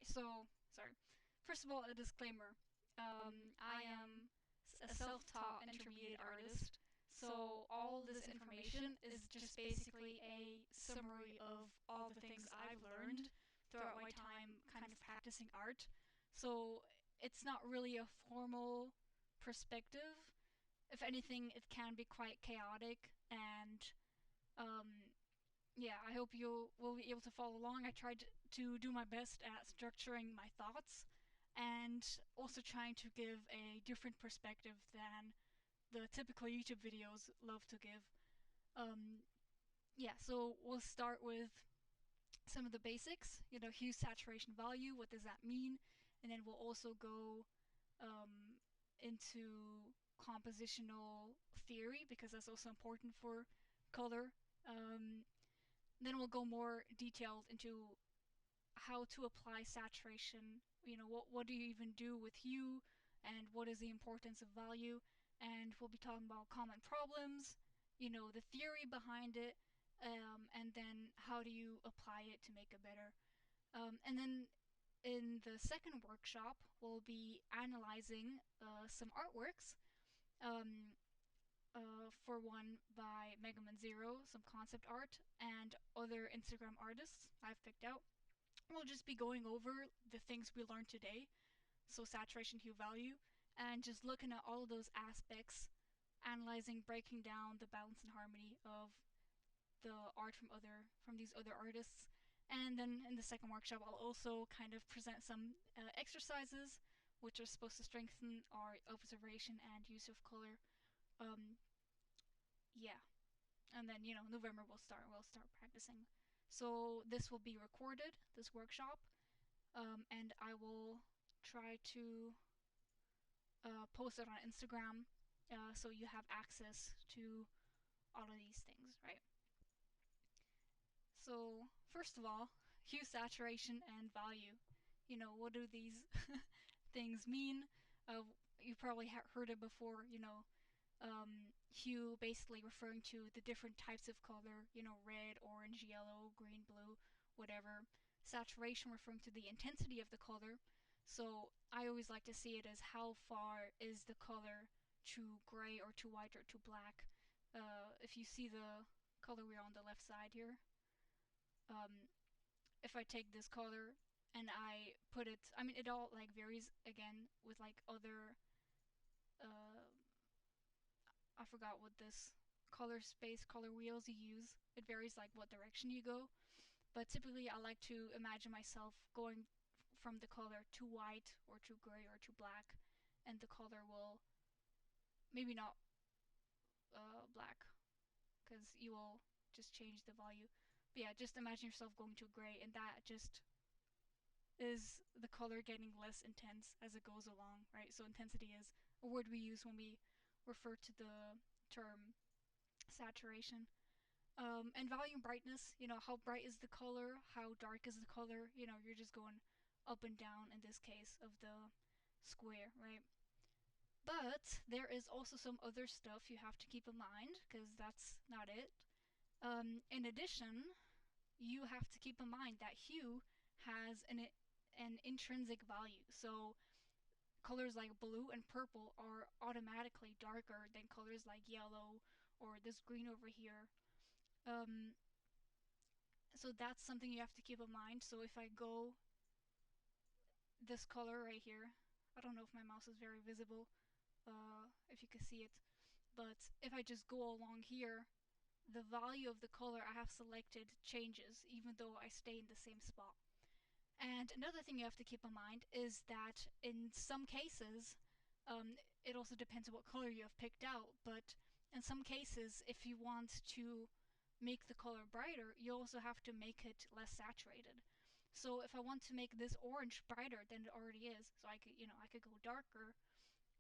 so, sorry. First of all, a disclaimer. I am a self-taught intermediate artist, so all this information is just basically a summary of all the things I've learned throughout my time kind of practicing art. So it's not really a formal perspective. If anything, it can be quite chaotic and um, yeah, I hope you will be able to follow along. I tried to do my best at structuring my thoughts and also trying to give a different perspective than the typical YouTube videos love to give. Um, yeah, so we'll start with some of the basics. Hue, saturation, value. What does that mean? And then we'll also go um, into compositional theory because that's also important for color. Then we'll go more detailed into how to apply saturation. What do you even do with hue, and what is the importance of value? And we'll be talking about common problems, the theory behind it, and then how do you apply it to make it better. And then in the second workshop, we'll be analyzing some artworks. Um, for one by Megaman Zero, some concept art, and other Instagram artists I've picked out. We'll just be going over the things we learned today, so saturation, hue, value, and just looking at all of those aspects, analyzing, breaking down the balance and harmony of the art from these other artists. And then in the second workshop, I'll also kind of present some exercises which are supposed to strengthen our observation and use of color. Um, yeah, and then November we'll start practicing. So this will be recorded, this workshop, and I will try to post it on Instagram, so you have access to all of these things, right? So first of all, hue, saturation, and value. What do these things mean? You probably heard it before. Hue basically referring to the different types of color, red, orange, yellow, green, blue, whatever. Saturation referring to the intensity of the color. So I always like to see it as how far is the color too gray or too white or too black. If you see the color wheel on the left side here, um, if I take this color and I put it, I mean, it all like varies again with like other uh, I forgot what this color space, color wheels you use. It varies like what direction you go. But typically I like to imagine myself going from the color to white or to gray or to black, and the color will maybe not black because you will just change the value. But yeah, just imagine yourself going to gray, and that just is the color getting less intense as it goes along, right? So intensity is a word we use when we refer to the term saturation. And volume, brightness, how bright is the color, how dark is the color, you're just going up and down in this case of the square, right? But there is also some other stuff you have to keep in mind, because that's not it. In addition, you have to keep in mind that hue has an intrinsic value. So colors like blue and purple are automatically darker than colors like yellow or this green over here. Um, so that's something you have to keep in mind. So if I go this color right here, I don't know if my mouse is very visible, if you can see it, but if I just go along here, the value of the color I have selected changes even though I stay in the same spot. And another thing you have to keep in mind is that in some cases, it also depends on what color you have picked out, but in some cases, if you want to make the color brighter, you also have to make it less saturated. So if I want to make this orange brighter than it already is, so I could go darker,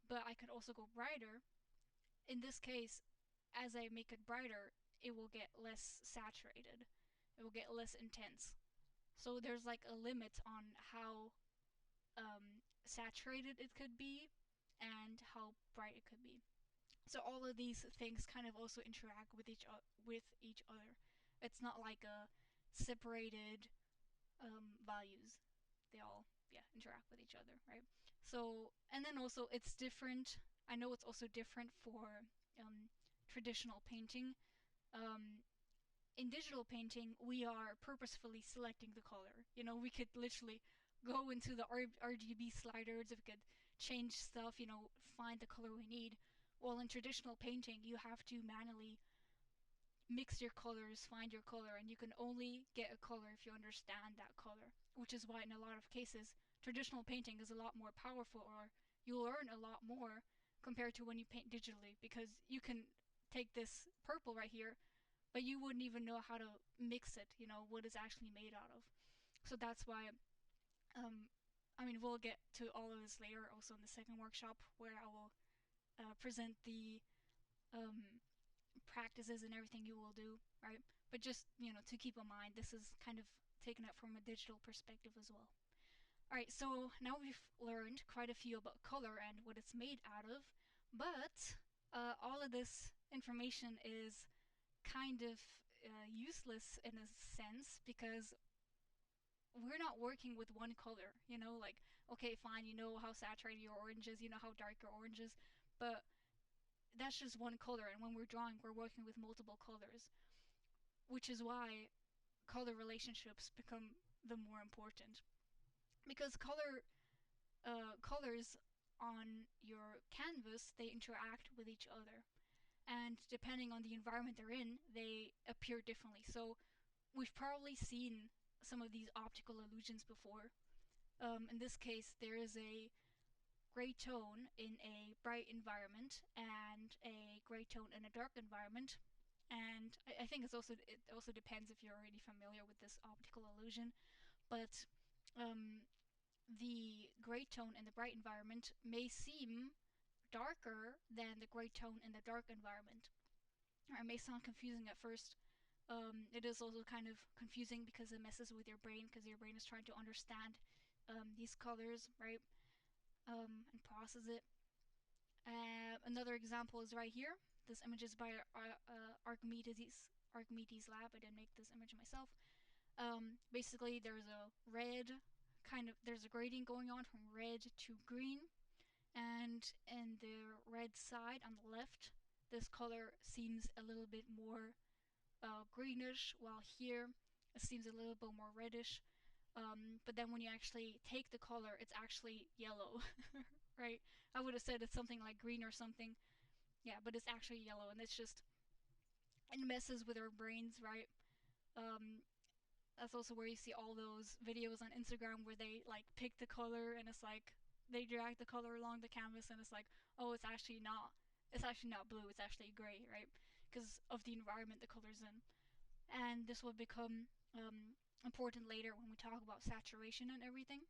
but I could also go brighter. In this case, as I make it brighter, it will get less saturated. It will get less intense. So there's like a limit on how saturated it could be and how bright it could be. So all of these things kind of also interact with each other. It's not like a separated values. They all interact with each other, right? So, and then also it's different. I know it's also different for traditional painting. Um, in digital painting, we are purposefully selecting the color. You know, we could literally go into the RGB sliders, if we could change stuff, find the color we need. While in traditional painting, you have to manually mix your colors, find your color, and you can only get a color if you understand that color. Which is why, in a lot of cases, traditional painting is a lot more powerful, or you learn a lot more compared to when you paint digitally, because you can take this purple right here, but you wouldn't even know how to mix it, what it's actually made out of. So that's why, um, we'll get to all of this later, also in the second workshop, where I will present the um, practices and everything you will do, right? But just, to keep in mind, this is kind of taken up from a digital perspective as well. Alright, so now we've learned quite a few about color and what it's made out of, but all of this information is kind of useless in a sense, because we're not working with one color, like, okay, fine, you know how saturated your orange is, you know how dark your orange is, but that's just one color, and when we're drawing, we're working with multiple colors, which is why color relationships become the more important. Because colors on your canvas, they interact with each other, and depending on the environment they're in, they appear differently. So we've probably seen some of these optical illusions before. In this case, there is a gray tone in a bright environment and a gray tone in a dark environment. And I think it also depends if you're already familiar with this optical illusion. But the gray tone in the bright environment may seem darker than the gray tone in the dark environment. It may sound confusing at first. It is also kind of confusing because it messes with your brain, because your brain is trying to understand these colors, right? And process it. Another example is right here. This image is by Archimedes lab. I didn't make this image myself. Basically, there's a gradient going on from red to green, and in the red side on the left, this color seems a little bit more greenish, while here it seems a little bit more reddish. But then when you actually take the color, it's actually yellow, right? I would have said it's something like green or something, yeah, but it's actually yellow, and it messes with our brains, right? Um, that's also where you see all those videos on Instagram where they like pick the color, and it's like they drag the color along the canvas, and it's like, oh, it's actually not blue, it's actually gray, right? Because of the environment the color's in. And this will become important later when we talk about saturation and everything,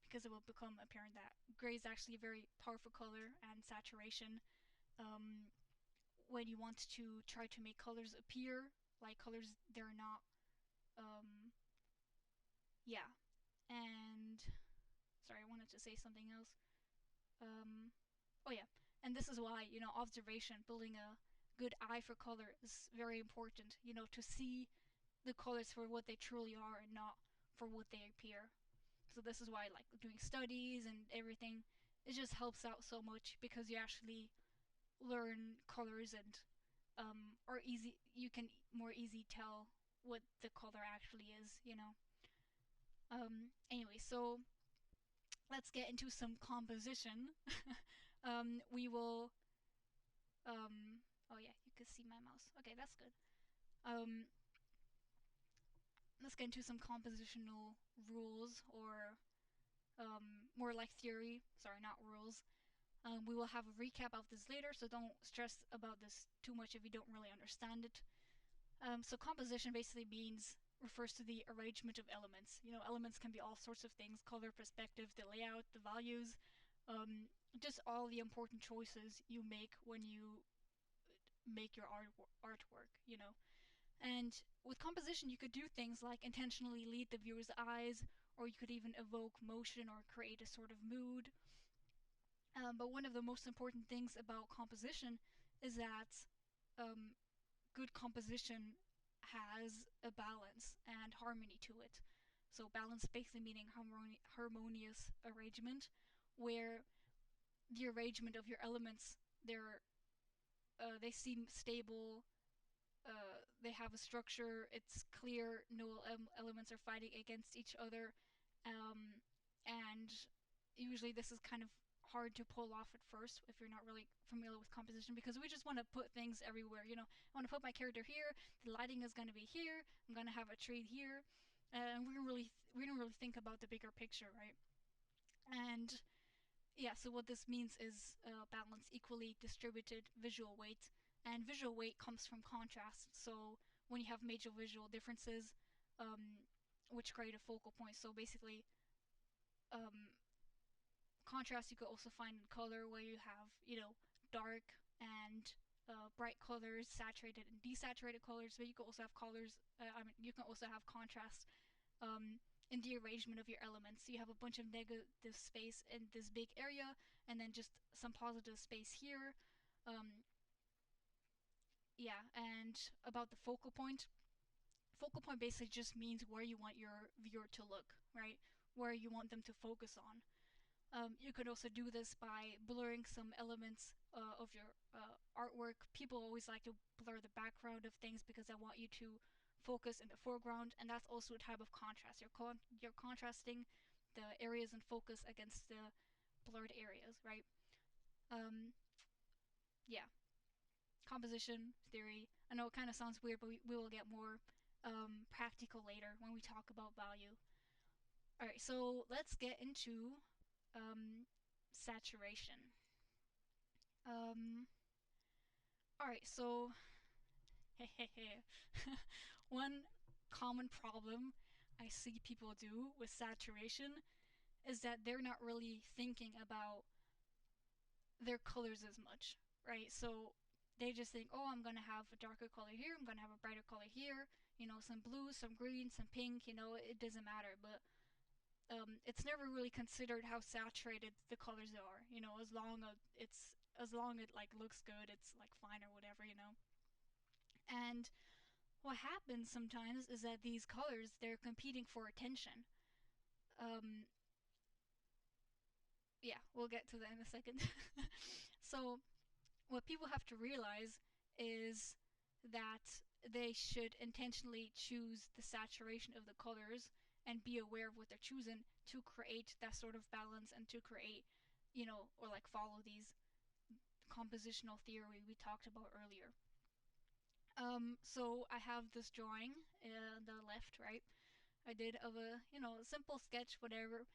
because it will become apparent that gray is actually a very powerful color, and saturation, um, when you want to try to make colors appear like colors they're not. um, yeah, and sorry, I wanted to say something else. Oh yeah, and this is why, observation, building a good eye for color is very important, to see the colors for what they truly are and not for what they appear. So this is why, like, doing studies and everything, it just helps out so much, because you actually learn colors, and are easy you can more easy tell what the color actually is. Anyway, so let's get into some composition. We will oh yeah, you can see my mouse. Okay, that's good. um let's get into some compositional rules, or more like theory. Sorry, not rules. We will have a recap of this later, so don't stress about this too much if you don't really understand it. So composition basically refers to the arrangement of elements. Elements can be all sorts of things: color, perspective, the layout, the values, just all the important choices you make when you make your artwork. And with composition, you could do things like intentionally lead the viewer's eyes, or you could even evoke motion or create a sort of mood. But one of the most important things about composition is that good composition has a balance and harmony to it. So balance basically meaning harmonious arrangement, where the arrangement of your elements, they seem stable, they have a structure, it's clear, no elements are fighting against each other, um, and usually this is kind of hard to pull off at first if you're not really familiar with composition, because we just want to put things everywhere. I want to put my character here, the lighting is going to be here, I'm going to have a tree here, and we don't really think about the bigger picture, right? And yeah, so what this means is balance equally distributed visual weight. And visual weight comes from contrast. So when you have major visual differences, um, which create a focal point. So basically, um, contrast you could also find in color, where you have, dark and bright colors, saturated and desaturated colors. But you can also have colors. You can also have contrast um, in the arrangement of your elements. So you have a bunch of negative space in this big area, and then just some positive space here. Um, yeah, and about the focal point. Focal point basically just means where you want your viewer to look, right? Where you want them to focus on. You could also do this by blurring some elements of your artwork. People always like to blur the background of things because they want you to focus in the foreground, and that's also a type of contrast. You're contrasting the areas in focus against the blurred areas, right? Um, yeah, composition theory. I know it kind of sounds weird, but we will get more practical later when we talk about value. All right, so let's get into saturation. Um, all right, so one common problem I see people do with saturation is that they're not really thinking about their colors as much, right? So they just think, oh, I'm gonna have a darker color here, I'm gonna have a brighter color here, some blue, some green, some pink, it doesn't matter. But it's never really considered how saturated the colors are. As long as it like looks good, it's like fine or whatever. And what happens sometimes is that these colors, they're competing for attention. Um, yeah, we'll get to that in a second. So what people have to realize is that they should intentionally choose the saturation of the colors and be aware of what they're choosing to create that sort of balance and to create, or like follow these compositional theory we talked about earlier. So I have this drawing on the left, right? I did of a, simple sketch, whatever,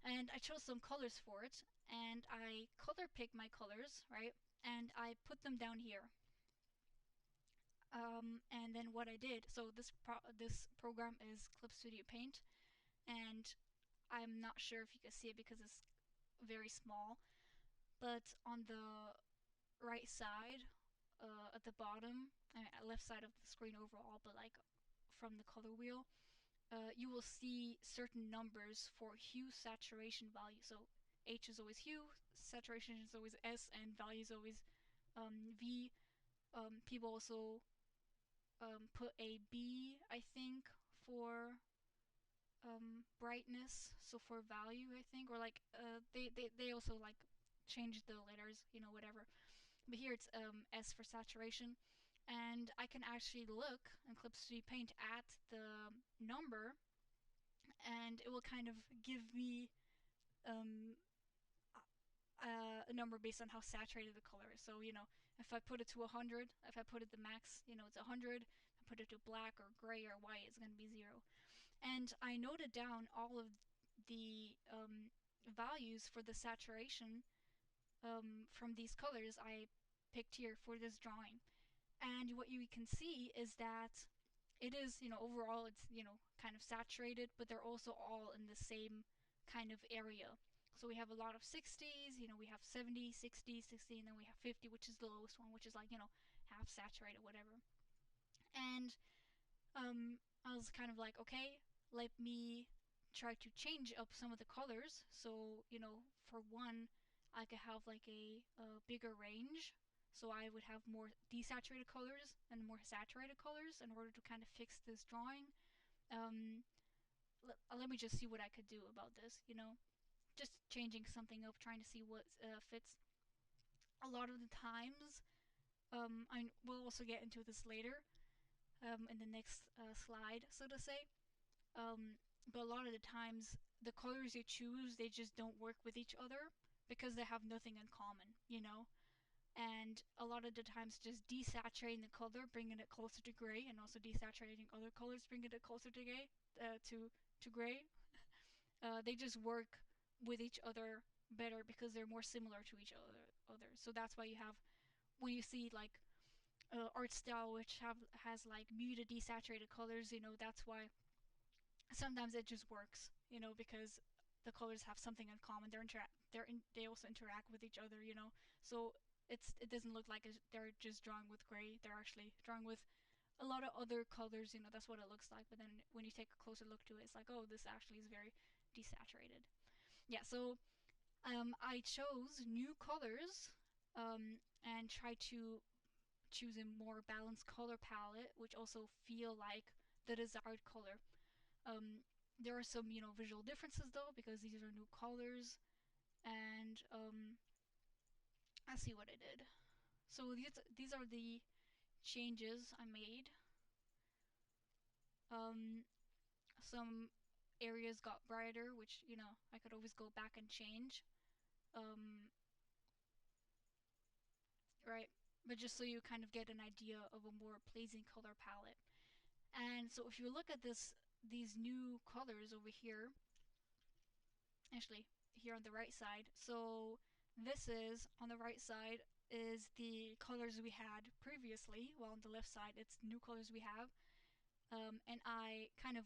and I chose some colors for it, and I color picked my colors, right? And I put them down here. And then what I did, so this program is Clip Studio Paint, and I'm not sure if you can see it because it's very small, but on the right side, at the bottom, I mean, left side of the screen overall, but like from the color wheel, you will see certain numbers for hue saturation value. So H is always hue, saturation is always S, and value is always V. People also put a B, I think, for brightness, so for value, I think, or like they also like change the letters, whatever. But here it's S for saturation, and I can actually look in Clip Studio Paint at the number, and it will kind of give me um, a number based on how saturated the color is. So if I put it to 100, if I put it the max, it's 100. If I put it to black or gray or white, it's going to be 0. And I noted down all of the values for the saturation from these colors I picked here for this drawing. And what you can see is that it is, overall it's, kind of saturated, but they're also all in the same kind of area. So we have a lot of 60s, we have 70, 60, 60, and then we have 50, which is the lowest one, which is like, half saturated, whatever. And I was kind of like, okay, let me try to change up some of the colors. So, for one, I could have like a bigger range. So I would have more desaturated colors and more saturated colors in order to kind of fix this drawing. Um, let me just see what I could do about this, just changing something up, trying to see what fits. A lot of the times, I will also get into this later, in the next slide, so to say. Um, but a lot of the times, the colors you choose, they just don't work with each other because they have nothing in common. And a lot of the times, just desaturating the color, bringing it closer to gray, and also desaturating other colors, bringing it closer to gray, to gray. They just work with each other better because they're more similar to each other. So that's why you have, when you see like art style which has like muted desaturated colors, that's why sometimes it just works, because the colors have something in common. They also interact with each other. So it doesn't look like they're just drawing with gray. They're actually drawing with a lot of other colors. That's what it looks like. But then when you take a closer look to it, it's like, oh, this actually is very desaturated. Yeah. So I chose new colors, and try to choose a more balanced color palette, which also feel like the desired color. Um, there are some, visual differences though, because these are new colors, and let's see what I did. So these are the changes I made. Um, some areas got brighter, which I could always go back and change. Um, right, but just so you kind of get an idea of a more pleasing color palette. And so if you look at these new colors over here, actually here on the right side, so this is on the right side is the colors we had previously, while on the left side it's new colors we have. And I kind of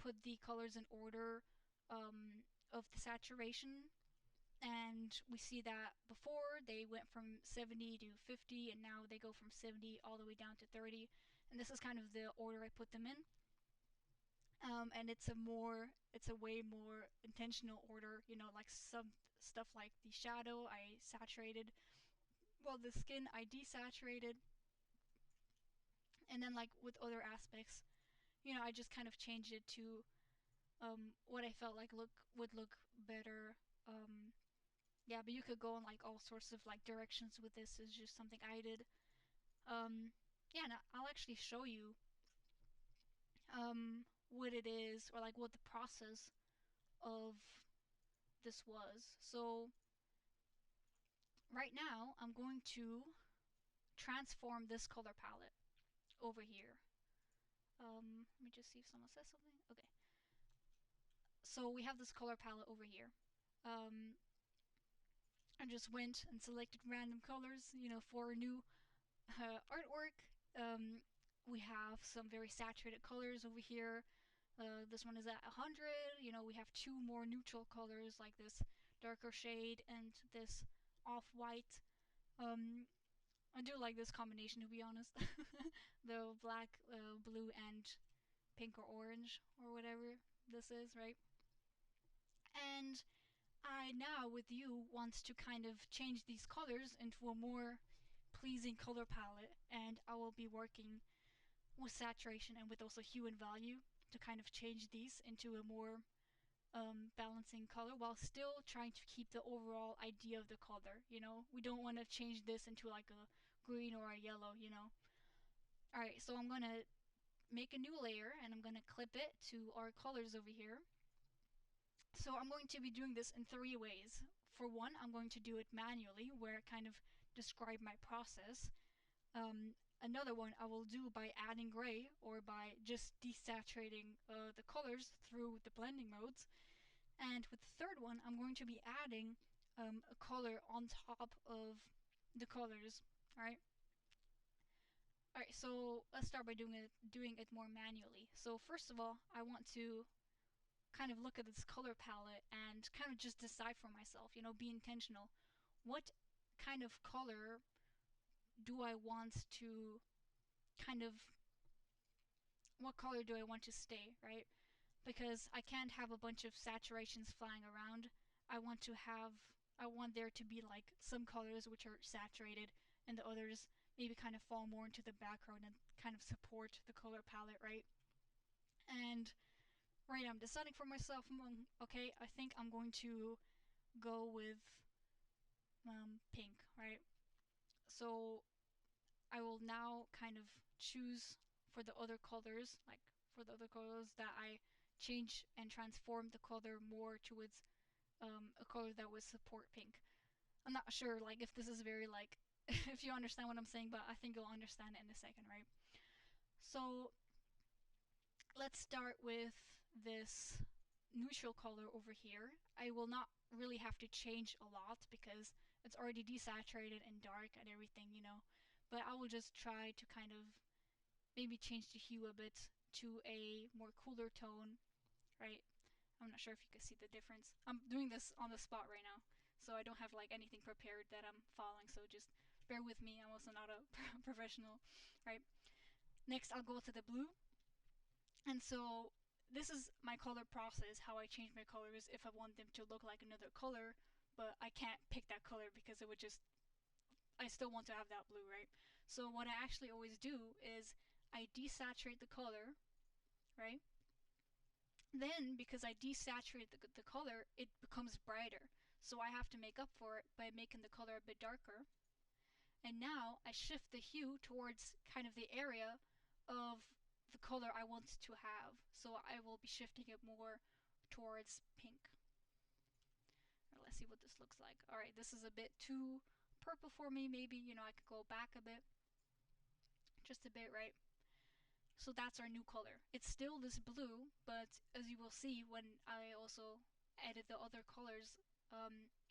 put the colors in order, of the saturation, and we see that before they went from 70 to 50, and now they go from 70 all the way down to 30, and this is kind of the order I put them in. And it's a way more intentional order. Like some stuff like the shadow I saturated, well, the skin I desaturated, and then like with other aspects, I just kind of changed it to what I felt like would look better. Yeah, but you could go in like all sorts of like directions with this. Is just something I did. Yeah, and I'll actually show you what it is, or like what the process of this was. So right now I'm going to transform this color palette over here. Let me just see if someone says something. Okay. So we have this color palette over here. Um, I just went and selected random colors, for a new artwork. We have some very saturated colors over here. This one is at 100. We have two more neutral colors like this darker shade and this off-white. Um, I do like this combination, to be honest. The black, blue, and pink or orange, or whatever this is, right? And I now, with you, want to kind of change these colors into a more pleasing color palette, and I will be working with saturation and with also hue and value to kind of change these into a more balancing color, while still trying to keep the overall idea of the color. We don't want to change this into like a green or a yellow. Alright, so I'm gonna make a new layer, and I'm gonna clip it to our colors over here. So I'm going to be doing this in three ways. For one, I'm going to do it manually, where I kind of describe my process. Another one I will do by adding gray, or by just desaturating the colors through the blending modes. And with the third one, I'm going to be adding a color on top of the colors. Alright? Alright, so let's start by doing it more manually. So first of all, I want to kind of look at this color palette and kind of just decide for myself, be intentional. What kind of color do I want to kind of, what color do I want to stay, right? Because I can't have a bunch of saturations flying around. I want there to be like some colors which are saturated, and the others maybe kind of fall more into the background and kind of support the color palette, right? And right now I'm deciding for myself. Okay, I think I'm going to go with pink, right? So I will now kind of choose for the other colors, like for the other colors that I change and transform the color more towards a color that would support pink. I'm not sure like if this is very like if you understand what I'm saying, but I think you'll understand it in a second, right? So let's start with this neutral color over here. I will not really have to change a lot because it's already desaturated and dark and everything, you know. But I will just try to kind of maybe change the hue a bit to a more cooler tone, right? I'm not sure if you can see the difference. I'm doing this on the spot right now, so I don't have like anything prepared that I'm following, so just bear with me. I'm also not a professional, right? Next, I'll go to the blue. And so this is my color process, how I change my colors if I want them to look like another color, but I can't pick that color because it would just, I still want to have that blue, right? So what I actually always do is I desaturate the color, right? Then, because I desaturate the color, it becomes brighter. So I have to make up for it by making the color a bit darker. And now I shift the hue towards kind of the area of the color I want to have. So I will be shifting it more towards pink. Right, let's see what this looks like. Alright, this is a bit too purple for me. Maybe, you know, I could go back a bit. Just a bit, right? So that's our new color. It's still this blue, but as you will see when I also edit the other colors,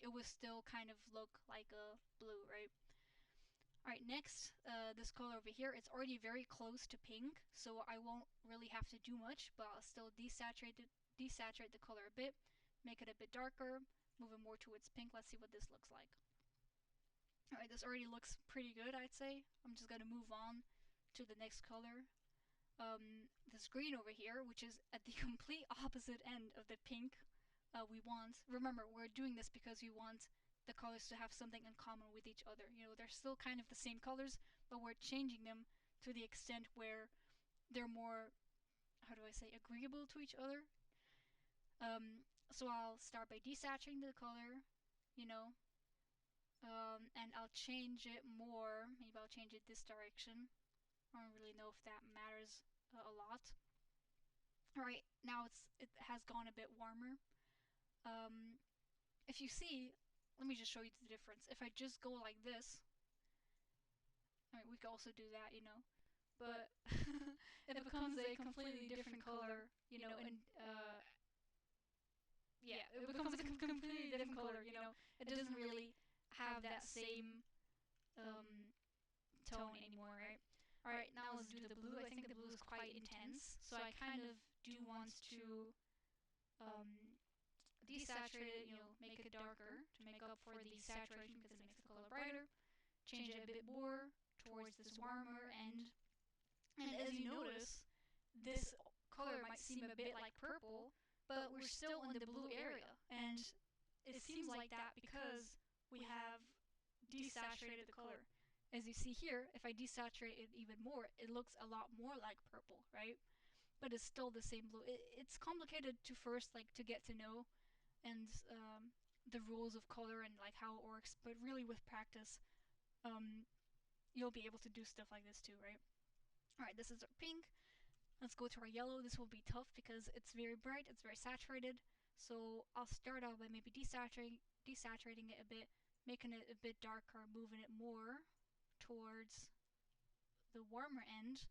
it will still kind of look like a blue, right? Alright, next, this color over here, it's already very close to pink, so I won't really have to do much, but I'll still desaturate the color a bit, make it a bit darker, move it more towards pink. Let's see what this looks like. Alright, this already looks pretty good, I'd say. I'm just gonna move on to the next color. This green over here, which is at the complete opposite end of the pink we want. Remember, we're doing this because we want the colors to have something in common with each other. You know, they're still kind of the same colors, but we're changing them to the extent where they're more, how do I say, agreeable to each other. So I'll start by desaturating the color, you know, and I'll change it more. Maybe I'll change it this direction. I don't really know if that matters a lot. Alright, now it has gone a bit warmer. If you see, let me just show you the difference. If I just go like this, I mean, we could also do that, you know, but it becomes a completely different color, you know, and yeah, it becomes a completely different color, you know. It doesn't really have that same tone anymore, right? Alright, now let's do the blue. I think the blue is quite intense, so I kind of do want to desaturate it, you know, make it darker to make up for the saturation because it makes the color brighter. Change it a bit more towards this warmer end. And as you notice, this color might seem a bit like purple, but we're still in the blue area. And it seems like that because we have desaturated the color. As you see here, if I desaturate it even more, it looks a lot more like purple, right? But it's still the same blue. It's complicated to first like to get to know, and the rules of color and like how it works. But really, with practice, you'll be able to do stuff like this too, right? All right, this is our pink. Let's go to our yellow. This will be tough because it's very bright. It's very saturated. So I'll start out by maybe desaturating it a bit, making it a bit darker, moving it more towards the warmer end.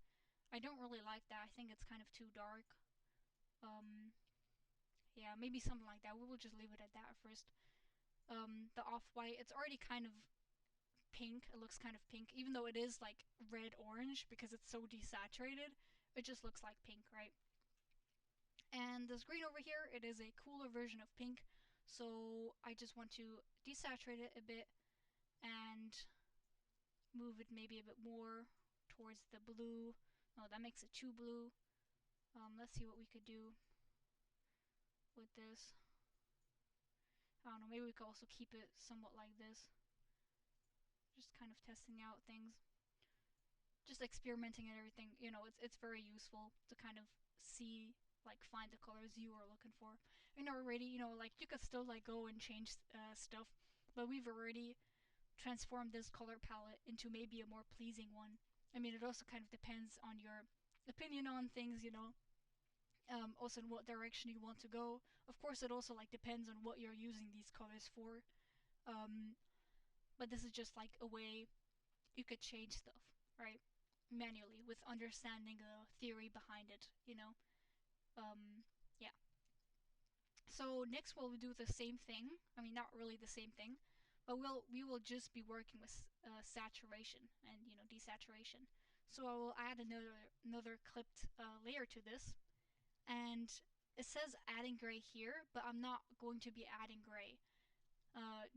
I don't really like that. I think it's kind of too dark. Yeah, maybe something like that. We will just leave it at that first. The off-white, it's already kind of pink. It looks kind of pink, even though it is like red-orange because it's so desaturated. It just looks like pink, right? And this green over here, it is a cooler version of pink, so I just want to desaturate it a bit and move it maybe a bit more towards the blue. Oh, that makes it too blue. Let's see what we could do with this. I don't know, maybe we could also keep it somewhat like this. Just kind of testing out things. Just experimenting and everything, you know, it's very useful to kind of see like find the colors you are looking for. And already, like you could still like go and change stuff, but we've already transformed this color palette into maybe a more pleasing one. I mean, it also kind of depends on your opinion on things, also in what direction you want to go. Of course, it also like depends on what you're using these colors for. Um, but this is just like a way you could change stuff, right? Manually with understanding the theory behind it. Um, yeah. So next we'll do the same thing. I mean, not really the same thing, but we will just be working with saturation and desaturation. So I will add another clipped layer to this, and it says adding gray here, but I'm not going to be adding gray.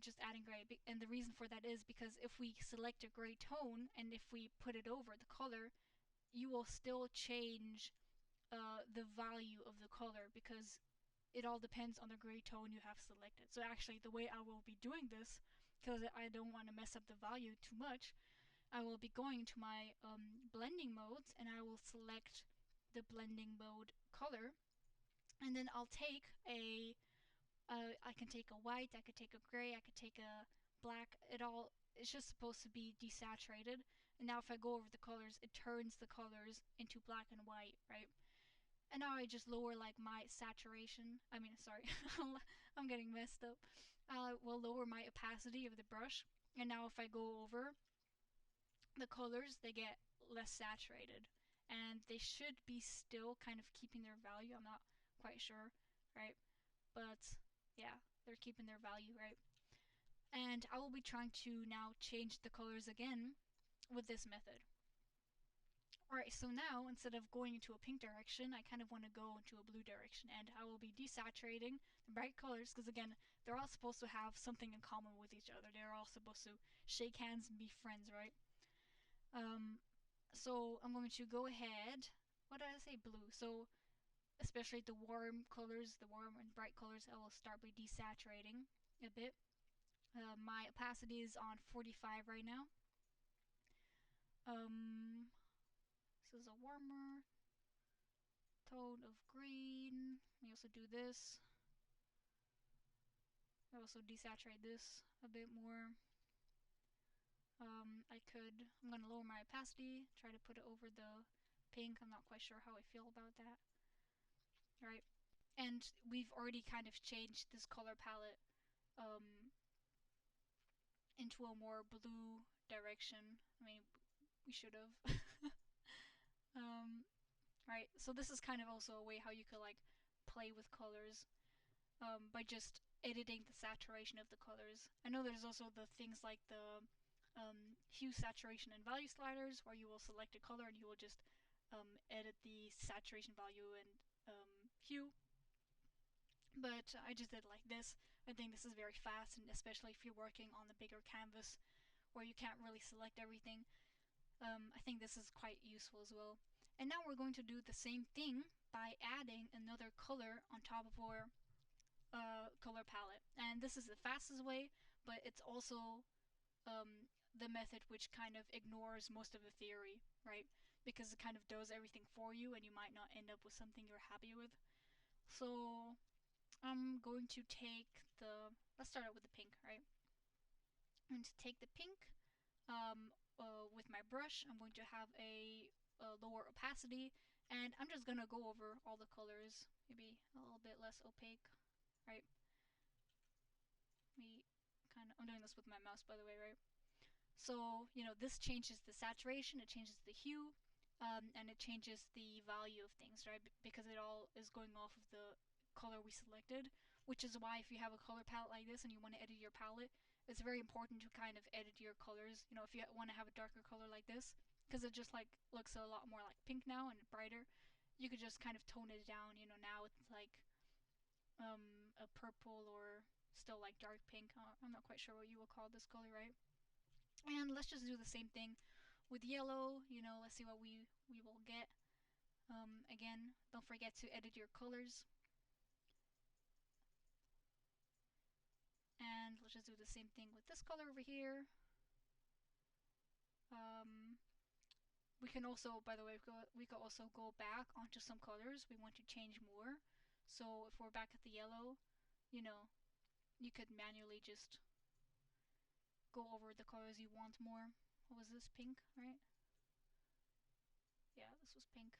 Just adding gray, and the reason for that is because if we select a gray tone and if we put it over the color, you will still change the value of the color because it all depends on the gray tone you have selected. So actually, the way I will be doing this, because I don't want to mess up the value too much, I will be going to my blending modes and I will select the blending mode color, and then I'll take I can take a white, I could take a gray, I could take a black. It's just supposed to be desaturated. And now if I go over the colors, it turns the colors into black and white, right? And now I just lower like my saturation. I mean, sorry, I'm getting messed up. I will lower my opacity of the brush. And now if I go over the colors, they get less saturated. And they should be still kind of keeping their value. I'm not quite sure, right? But yeah, they're keeping their value, right? And I will be trying to now change the colors again with this method. Alright, so now instead of going into a pink direction, I kind of want to go into a blue direction, and I will be desaturating the bright colors because, again, they're all supposed to have something in common with each other. They're all supposed to shake hands and be friends, right? So I'm going to go ahead. What did I say? Blue. So especially the warm colors, the warm and bright colors, I will start by desaturating a bit. My opacity is on 45 right now. This is a warmer tone of green. We also do this. I also desaturate this a bit more. I'm gonna lower my opacity, try to put it over the pink. I'm not quite sure how I feel about that. Alright. And we've already kind of changed this color palette into a more blue direction. I mean, we should have. Right, so this is kind of also a way how you could like play with colors by just editing the saturation of the colors. I know there's also the things like the hue, saturation, and value sliders where you will select a color and you will just edit the saturation value and hue. But I just did like this. I think this is very fast, and especially if you're working on a bigger canvas where you can't really select everything. I think this is quite useful as well. And now we're going to do the same thing by adding another color on top of our color palette. And this is the fastest way, but it's also the method which kind of ignores most of the theory, right? Because it kind of does everything for you and you might not end up with something you're happy with. So I'm going to take let's start out with the pink, right? I'm going to take the pink with my brush. I'm going to have a lower opacity, and I'm just gonna go over all the colors, maybe a little bit less opaque, right? I'm doing this with my mouse, by the way, right? So, this changes the saturation, it changes the hue, and it changes the value of things, right? Because it all is going off of the color we selected, which is why if you have a color palette like this and you want to edit your palette, it's very important to kind of edit your colors. If you want to have a darker color like this, because it just like looks a lot more like pink now and brighter, you could just kind of tone it down. Now it's like a purple or still like dark pink. I'm not quite sure what you will call this color, right? And let's just do the same thing with yellow. Let's see what we will get. Again, don't forget to edit your colors. And let's just do the same thing with this color over here. We can also, by the way, we could also go back onto some colors we want to change more. So if we're back at the yellow, you know, you could manually just go over the colors you want more. What was this? Pink, right? Yeah, this was pink.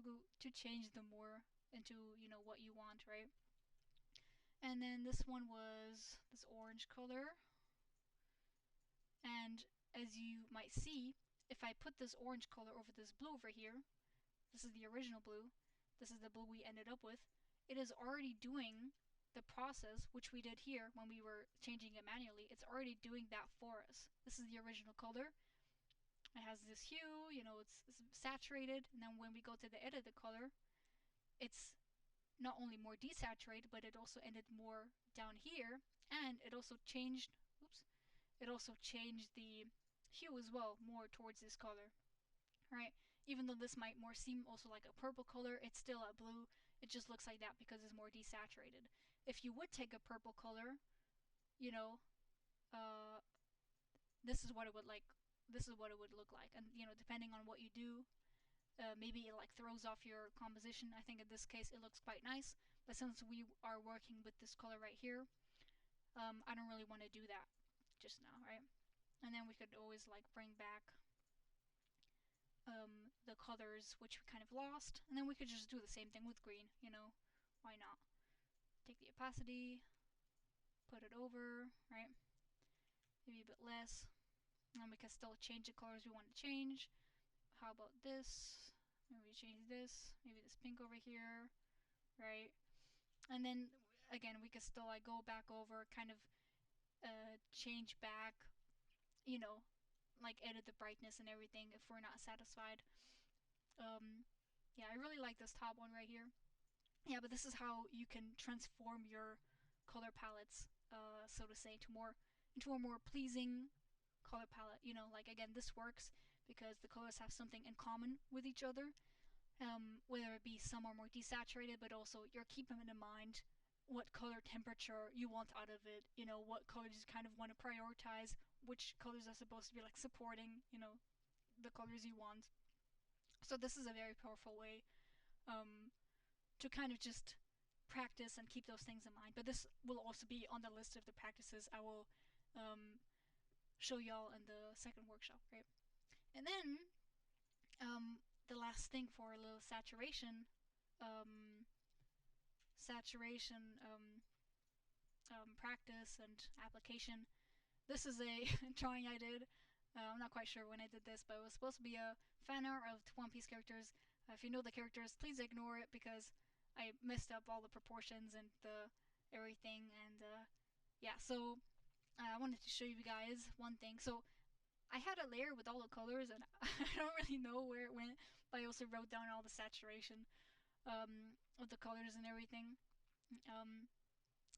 To change them more into, you know, what you want, right? And then this one was this orange color. And as you might see, if I put this orange color over this blue over here, this is the original blue, this is the blue we ended up with, it is already doing the process which we did here when we were changing it manually. It's already doing that for us. This is the original color. It has this hue, you know, it's saturated, and then when we go to the edit the color, it's not only more desaturated, but it also ended more down here, and it also changed, oops, it also changed the hue as well, more towards this color, right? Even though this might more seem also like a purple color, it's still a blue. It just looks like that because it's more desaturated. If you would take a purple color, you know, uh, this is what it would like. This is what it would look like, and you know, depending on what you do, maybe it like throws off your composition. I think in this case it looks quite nice, but since we are working with this color right here, I don't really want to do that just now, right? And then we could always like bring back the colors which we kind of lost, and then we could just do the same thing with green, you know, why not? Take the opacity, put it over, right? Maybe a bit less, and we can still change the colors we want to change. How about this? Maybe change this, maybe this pink over here, right? And then again, we could still like go back over, kind of change back, you know, like edit the brightness and everything if we're not satisfied. Um, yeah, I really like this top one right here. Yeah, but this is how you can transform your color palettes, so to say, into a more pleasing color palette. You know, like again, this works because the colors have something in common with each other. Whether it be some are more desaturated, but also you're keeping in mind what color temperature you want out of it. You know, what colors you kind of want to prioritize, which colors are supposed to be like supporting, you know, the colors you want. So this is a very powerful way um, to kind of just practice and keep those things in mind. But this will also be on the list of the practices I will um, show y'all in the second workshop, right? And then the last thing for a little um, saturation practice and application. This is a drawing I did. I'm not quite sure when I did this, but it was supposed to be a fan art of One Piece characters. If you know the characters, please ignore it because I messed up all the proportions and the everything. And yeah, so I wanted to show you guys one thing. So I had a layer with all the colors, and I don't really know where it went, but I also wrote down all the saturation of the colors and everything. Um,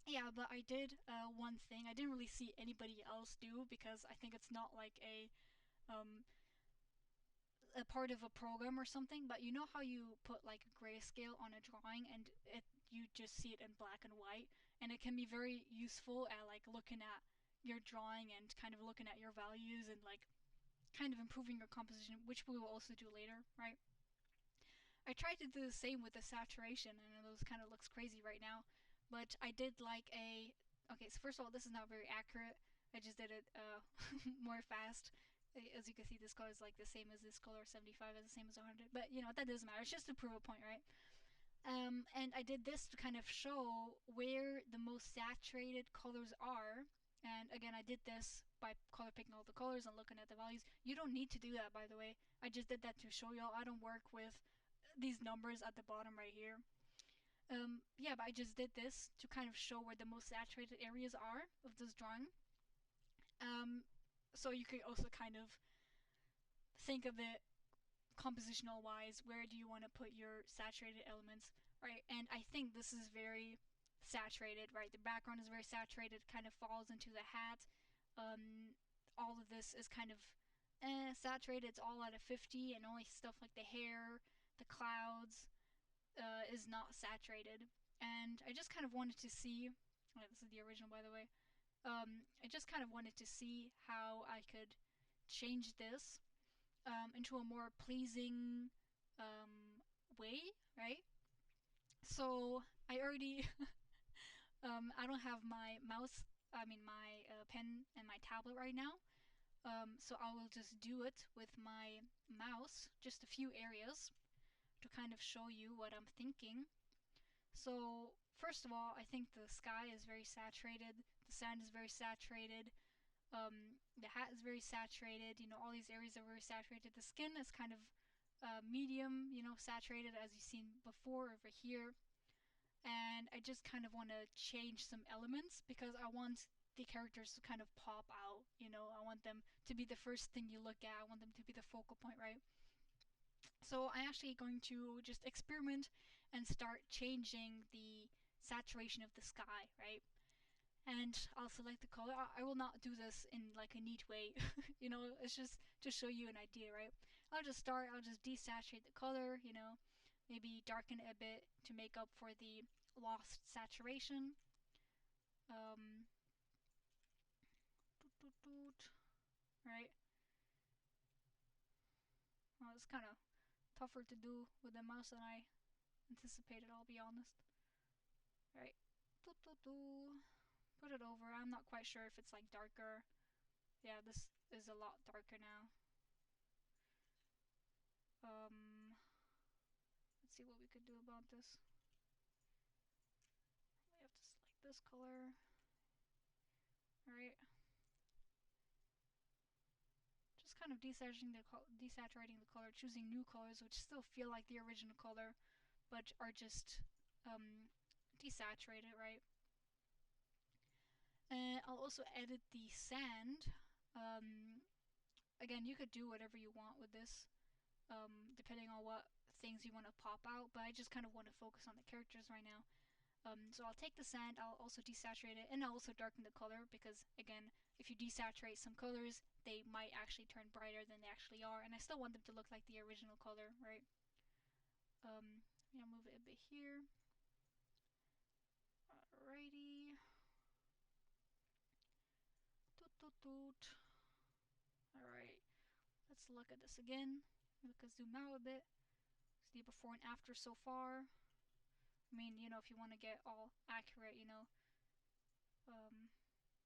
yeah, but I did one thing I didn't really see anybody else do because I think it's not like um, a part of a program or something. But you know how you put like grayscale on a drawing and you just see it in black and white, and it can be very useful at like looking at your drawing and kind of looking at your values and like kind of improving your composition, which we will also do later, right? I tried to do the same with the saturation, and it kind of looks crazy right now. But I did like a. Okay, so first of all, this is not very accurate. I just did it more fast. As you can see, this color is like the same as this color. 75 is the same as 100. But you know that doesn't matter. It's just to prove a point, right? And I did this to kind of show where the most saturated colors are. And again, I did this by color picking all the colors and looking at the values. You don't need to do that, by the way. I just did that to show y'all I don't work with these numbers at the bottom right here. Yeah, but I just did this to kind of show where the most saturated areas are of this drawing. Um, so you could also kind of think of it compositional wise. Where do you want to put your saturated elements, right? And I think this is very saturated, right? The background is very saturated, kind of falls into the hat. All of this is kind of saturated. It's all out of 50, and only stuff like the hair, the clouds, is not saturated. And I just kind of wanted to see. Oh, this is the original, by the way. I just kind of wanted to see how I could change this into a more pleasing way, right? So I already I don't have my mouse, I mean my pen and my tablet right now. So I will just do it with my mouse, just a few areas to kind of show you what I'm thinking. So first of all, I think the sky is very saturated, the sand is very saturated, the hat is very saturated. You know, all these areas are very saturated. The skin is kind of medium, you know, saturated as you've seen before over here. And I just kind of want to change some elements because I want the characters to kind of pop out. You know, I want them to be the first thing you look at. I want them to be the focal point, right? So I'm actually going to just experiment and start changing the saturation of the sky, right? And I'll select the color. I will not do this in like a neat way, you know, it's just to show you an idea, right? I'll just desaturate the color, you know, maybe darken it a bit to make up for the lost saturation. Um, doot, doot, doot, right? Well, it's kind of tougher to do with the mouse than I anticipated, I'll be honest. Right. Doot, doot, doot. Put it over. I'm not quite sure if it's like darker. Yeah, this is a lot darker now. Let's see what we could do about this. We have to select this color. Alright. Just kind of desaturating the color, choosing new colors which still feel like the original color, but are just desaturated, right? And I'll also edit the sand. Again, you could do whatever you want with this, depending on what things you want to pop out, but I just kind of want to focus on the characters right now. So I'll take the sand, I'll also desaturate it, and I'll also darken the color because, again, if you desaturate some colors, they might actually turn brighter than they actually are, and I still want them to look like the original color, right? Yeah, move it a bit here. Alrighty. Toot toot toot. Alright, let's look at this again. We can zoom out a bit. See before and after so far. I mean, you know, if you want to get all accurate, you know,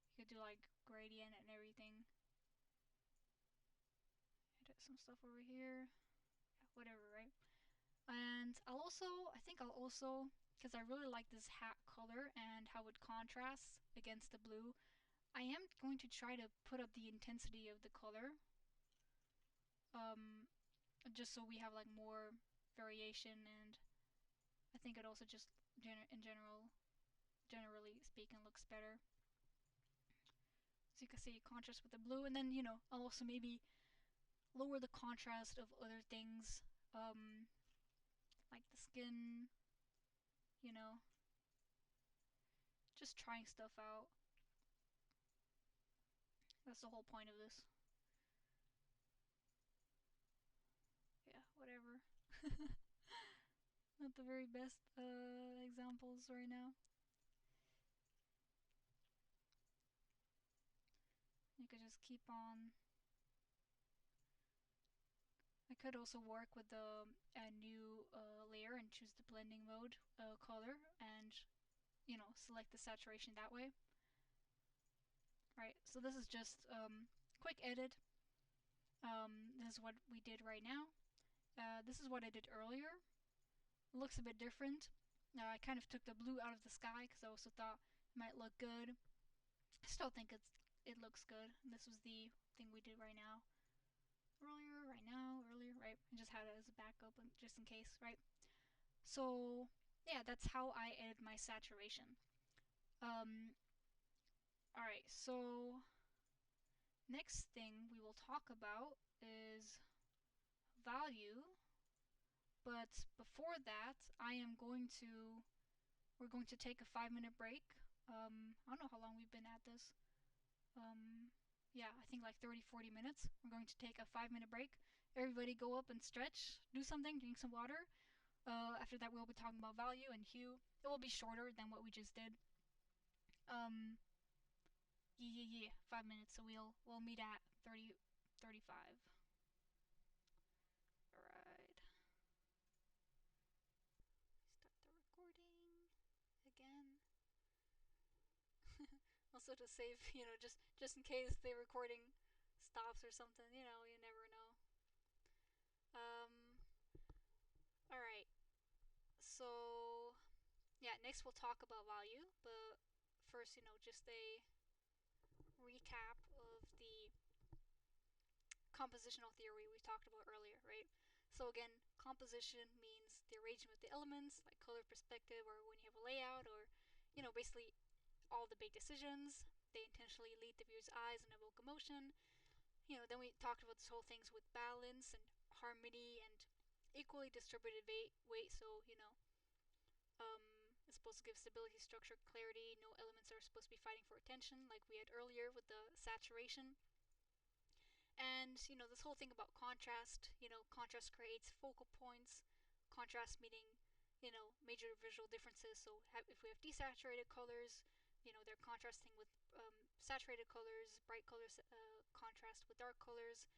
you could do like gradient and everything. Edit some stuff over here. Yeah, whatever, right? And I think I'll also, because I really like this hat color and how it contrasts against the blue, I am going to try to put up the intensity of the color, um, just so we have like more variation, and I think it also just generally speaking, looks better. So you can see contrast with the blue, and then, you know, I'll also maybe lower the contrast of other things, um, like the skin, you know, just trying stuff out. That's the whole point of this. Yeah, whatever. Not the very best examples right now. You could just keep on. I could also work with the new layer and choose the blending mode color and, you know, select the saturation that way. Right, so this is just quick edit. This is what we did right now. This is what I did earlier. It looks a bit different. I kind of took the blue out of the sky because I also thought it might look good. I still think it looks good. This was the thing we did right now. Earlier, right? I just had it as a backup just in case, right? So yeah, that's how I edit my saturation. Alright, so next thing we will talk about is value. But before that, we're going to take a 5-minute break. I don't know how long we've been at this. Yeah, I think like 30-40 minutes. We're going to take a 5-minute break. Everybody go up and stretch, do something, drink some water. After that, we'll be talking about value and hue. It will be shorter than what we just did. Um, yeah. 5 minutes. So we'll meet at 30:35. also to save, just in case the recording stops or something. You never know. Um, all right. So yeah, next we'll talk about value, but first, just a recap of the compositional theory we talked about earlier, right? So again, composition means the arrangement of the elements, like color perspective, or when you have a layout, or basically all the big decisions. They intentionally lead the viewer's eyes and evoke emotion. Then we talked about this whole things with balance and harmony and equally distributed weight. So it's supposed to give stability, structure, clarity. No elements are supposed to be fighting for attention, like we had earlier with the saturation. And this whole thing about contrast. Contrast creates focal points. Contrast meaning major visual differences. So if we have desaturated colors, they're contrasting with saturated colors. Bright colors contrast with dark colors.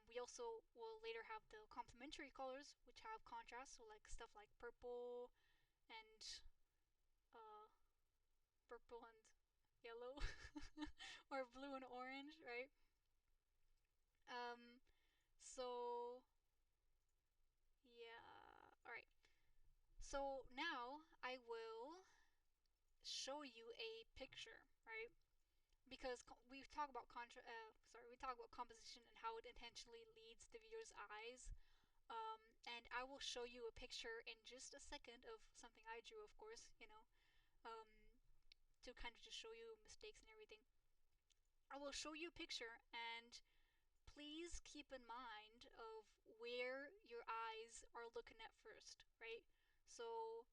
We also will later have the complementary colors, which have contrast. So like stuff like and uh, purple and yellow, or blue and orange, right? Um, so yeah, all right. So now I will show you a picture, right? Because we talk about composition and how it intentionally leads the viewer's eyes. And I will show you a picture in just a second of something I drew, of course, to kind of just show you mistakes and everything. I will show you a picture, and please keep in mind of where your eyes are looking at first, right? So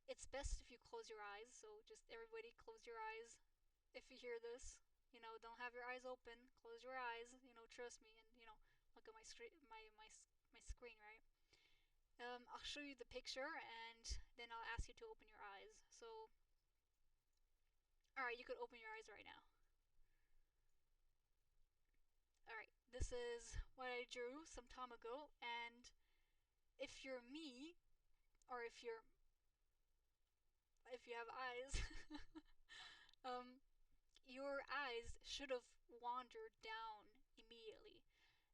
it's best if you close your eyes. So just everybody close your eyes. If you hear this, don't have your eyes open. Close your eyes. Trust me, and look at my screen, my screen, right? I'll show you the picture, and then I'll ask you to open your eyes. So, all right, you could open your eyes right now. All right, this is what I drew some time ago, and if you're me, or if you have eyes, um, your eyes should have wandered down immediately,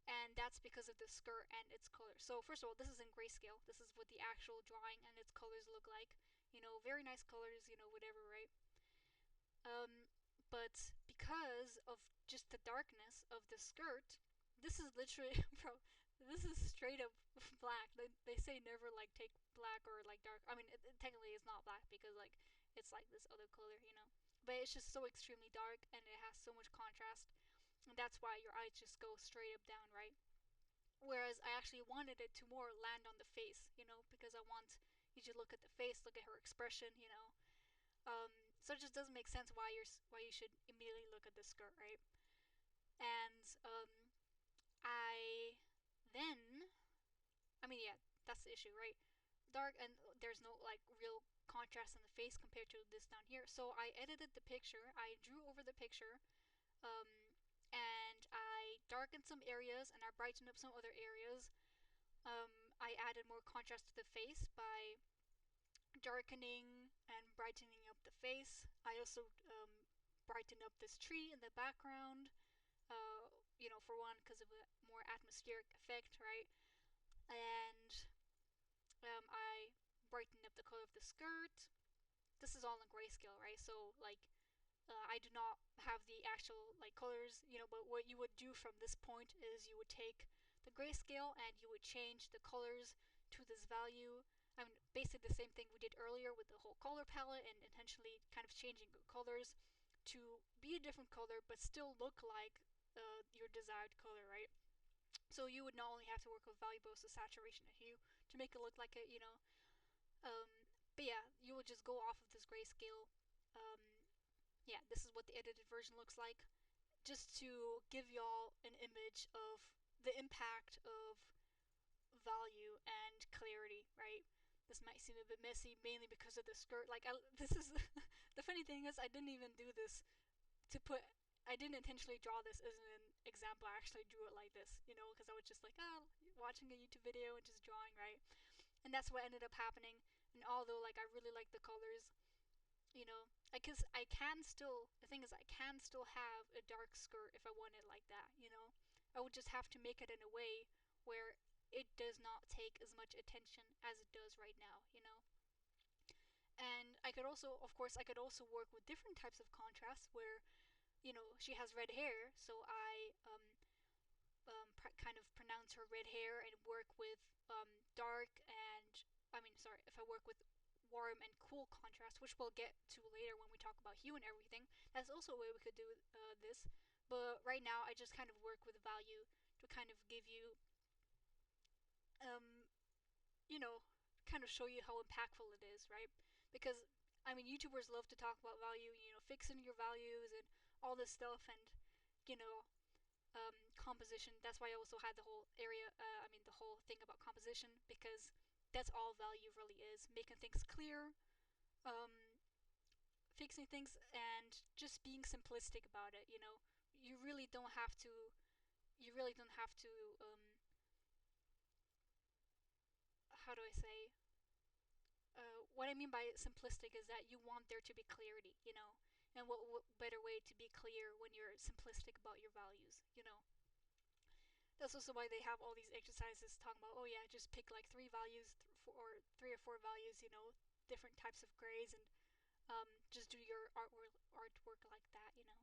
and that's because of the skirt and its color. So first of all, this is in grayscale. This is what the actual drawing and its colors look like. Very nice colors. Whatever, right? Um, but because of just the darkness of the skirt, this is literally, bro, this is straight up black. They say never like take black or like dark. I mean, it technically is not black because like it's like this other color. But it's just so extremely dark and it has so much contrast, and that's why your eyes just go straight up down, right? Whereas I actually wanted it to more land on the face, because I want you to look at the face, look at her expression. Um, so it just doesn't make sense why you should immediately look at the skirt, right? And I then, I mean, yeah, that's the issue, right? Dark, and there's no like real contrast in the face compared to this down here. So I edited the picture. I drew over the picture, and I darkened some areas and I brightened up some other areas. I added more contrast to the face by darkening and brightening up the face. I also brightened up this tree in the background, for one, because of a more atmospheric effect, right? And I brightened up the color of the skirt. This is all in grayscale, right? So, like, I do not have the actual, like, colors, but what you would do from this point is you would take the grayscale and you would change the colors to this value. I mean, basically the same thing we did earlier with the whole color palette and intentionally kind of changing the colors to be a different color but still look like your desired color, right? So you would not only have to work with value but also saturation and hue to make it look like it. Um, but yeah, you would just go off of this grayscale. Um, yeah, this is what the edited version looks like. Just to give y'all an image of the impact of value and clarity, right? This might seem a bit messy, mainly because of the skirt. Like, this is the funny thing is, I didn't even do this to put. I didn't intentionally draw this as an example. I actually drew it like this, because I was just like, watching a YouTube video and just drawing, right? And that's what ended up happening. And although, like, I really like the colors, You know, because I can still, the thing is, I can still have a dark skirt if I want it like that, you know? I would just have to make it in a way where it does not take as much attention as it does right now, you know? And I could also, of course, I could also work with different types of contrasts where, you know, she has red hair, so I kind of pronounce her red hair and work with dark and, I mean, sorry, if I work with warm and cool contrast, which we'll get to later when we talk about hue and everything, that's also a way we could do this. But right now, I just kind of work with value to kind of give you, um, you know, kind of show you how impactful it is, right? Because, I mean, YouTubers love to talk about value, you know, fixing your values and all this stuff, and, you know, composition. That's why I also had the whole area, the whole thing about composition, because that's all value really is, making things clear, um, fixing things, and just being simplistic about it. You know, you really don't have to. You really don't have to. How do I say? What I mean by simplistic is that you want there to be clarity. You know, and what better way to be clear when you're simplistic about your values? You know. That's also why they have all these exercises talking about, oh yeah, just pick like three values or three or four values, you know, different types of grays, and just do your artwork like that, you know.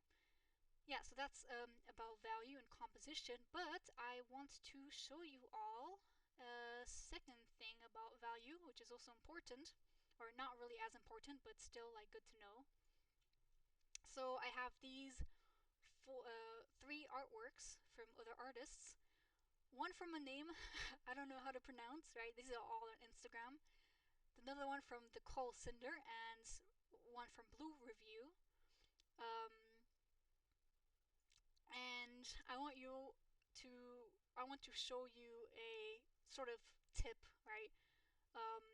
Yeah, so that's about value and composition. But I want to show you all a second thing about value, which is also important, or not really as important, but still like good to know. So I have these three artworks from other artists. One from a name I don't know how to pronounce, right? These are all on Instagram. Another one from the Coal Cinder, and one from Blue Review. Um, and I want to show you a sort of tip, right? Um,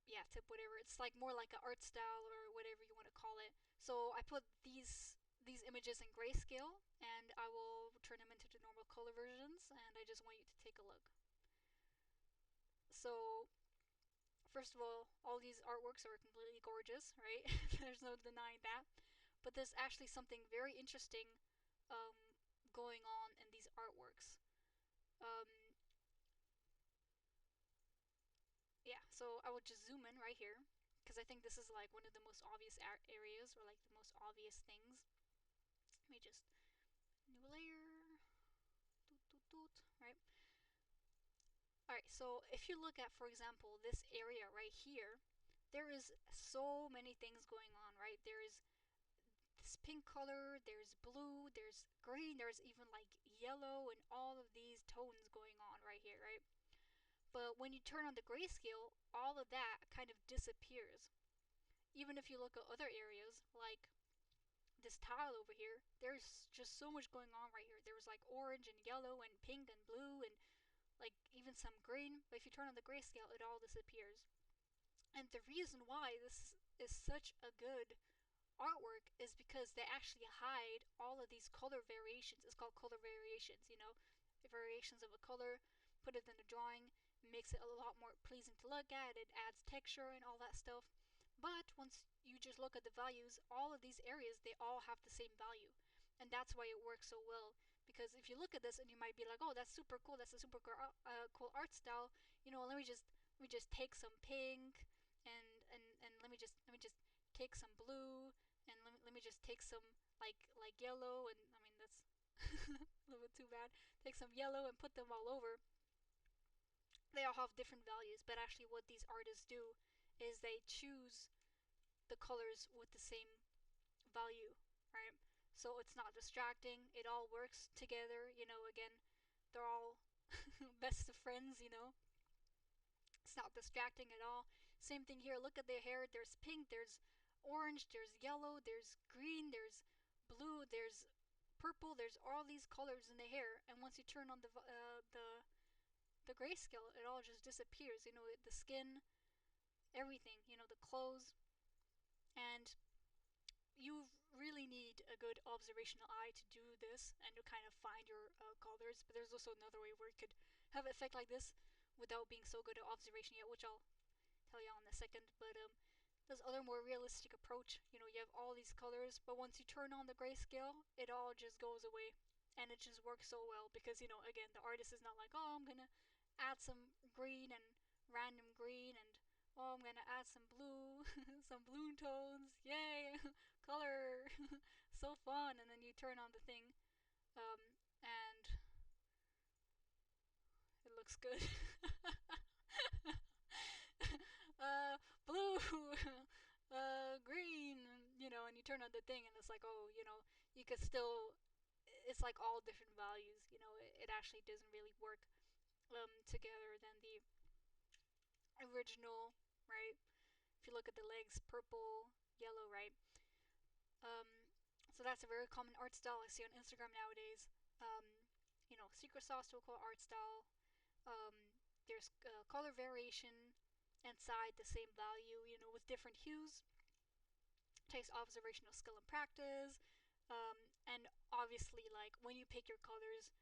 yeah, tip, whatever. It's like more like an art style or whatever you want to call it. So I put these images in grayscale, and I will turn them into the normal color versions, and I just want you to take a look. So first of all these artworks are completely gorgeous, right? There's no denying that. But there's actually something very interesting um, going on in these artworks. Um, yeah, so I will just zoom in right here because I think this is like one of the most obvious areas, or like the most obvious things. Let me just new layer, doot, doot, doot, right? Alright, so if you look at, for example, this area right here, there is so many things going on, right? There is this pink color, there's blue, there's green, there's even like yellow, and all of these tones going on right here, right? But when you turn on the grayscale, all of that kind of disappears. Even if you look at other areas, like this tile over here, there's just so much going on right here. There's like orange and yellow and pink and blue and like even some green, but if you turn on the grayscale, it all disappears. And the reason why this is such a good artwork is because they actually hide all of these color variations. It's called color variations, you know, the variations of a color, put it in a drawing, makes it a lot more pleasing to look at, it adds texture and all that stuff. But once you just look at the values, all of these areas, they all have the same value. And that's why it works so well. Because if you look at this and you might be like, oh, that's super cool, that's a super cool art style, you know, let me just take some pink and let me just take some blue, and let me just take some like yellow, and I mean that's a little bit too bad. Take some yellow and put them all over. They all have different values, but actually what these artists do is they choose the colors with the same value, right? So it's not distracting. It all works together. You know, again, they're all best of friends. You know, it's not distracting at all. Same thing here. Look at their hair. There's pink. There's orange. There's yellow. There's green. There's blue. There's purple. There's all these colors in the hair. And once you turn on the grayscale, it all just disappears. You know, the skin, everything. You know, the clothes, and you really need a good observational eye to do this and to kind of find your colors. But there's also another way where you could have an effect like this without being so good at observation yet, which I'll tell you on in a second. But this other more realistic approach. You know, you have all these colors, but once you turn on the grayscale, it all just goes away. And it just works so well because, you know, again, the artist is not like, oh, I'm gonna add some green and random green and oh, I'm gonna add some blue, some blue tones, yay, color, so fun. And then you turn on the thing, and it looks good. uh, blue, green, you know, and you turn on the thing and it's like, oh, you know, you could still, it's like all different values, you know, it actually doesn't really work together than the original, right? If you look at the legs, purple, yellow, right? Um, so that's a very common art style I see on Instagram nowadays. You know, secret sauce to a cool art style. There's color variation inside the same value, you know, with different hues. Takes observational skill and practice. And obviously, like when you pick your colors,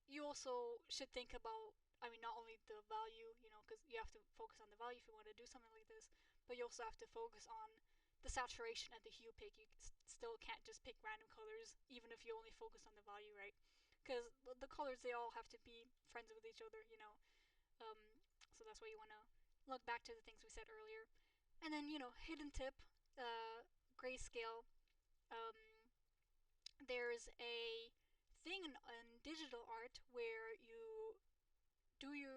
you also should think about, I mean, not only the value, you know, because you have to focus on the value if you want to do something like this, but you also have to focus on the saturation and the hue pick. You still can't just pick random colors, even if you only focus on the value, right? Because the colors, they all have to be friends with each other, you know. So that's why you want to look back to the things we said earlier. And then, you know, hidden tip, grayscale. Um, there's a thing in digital art where you do you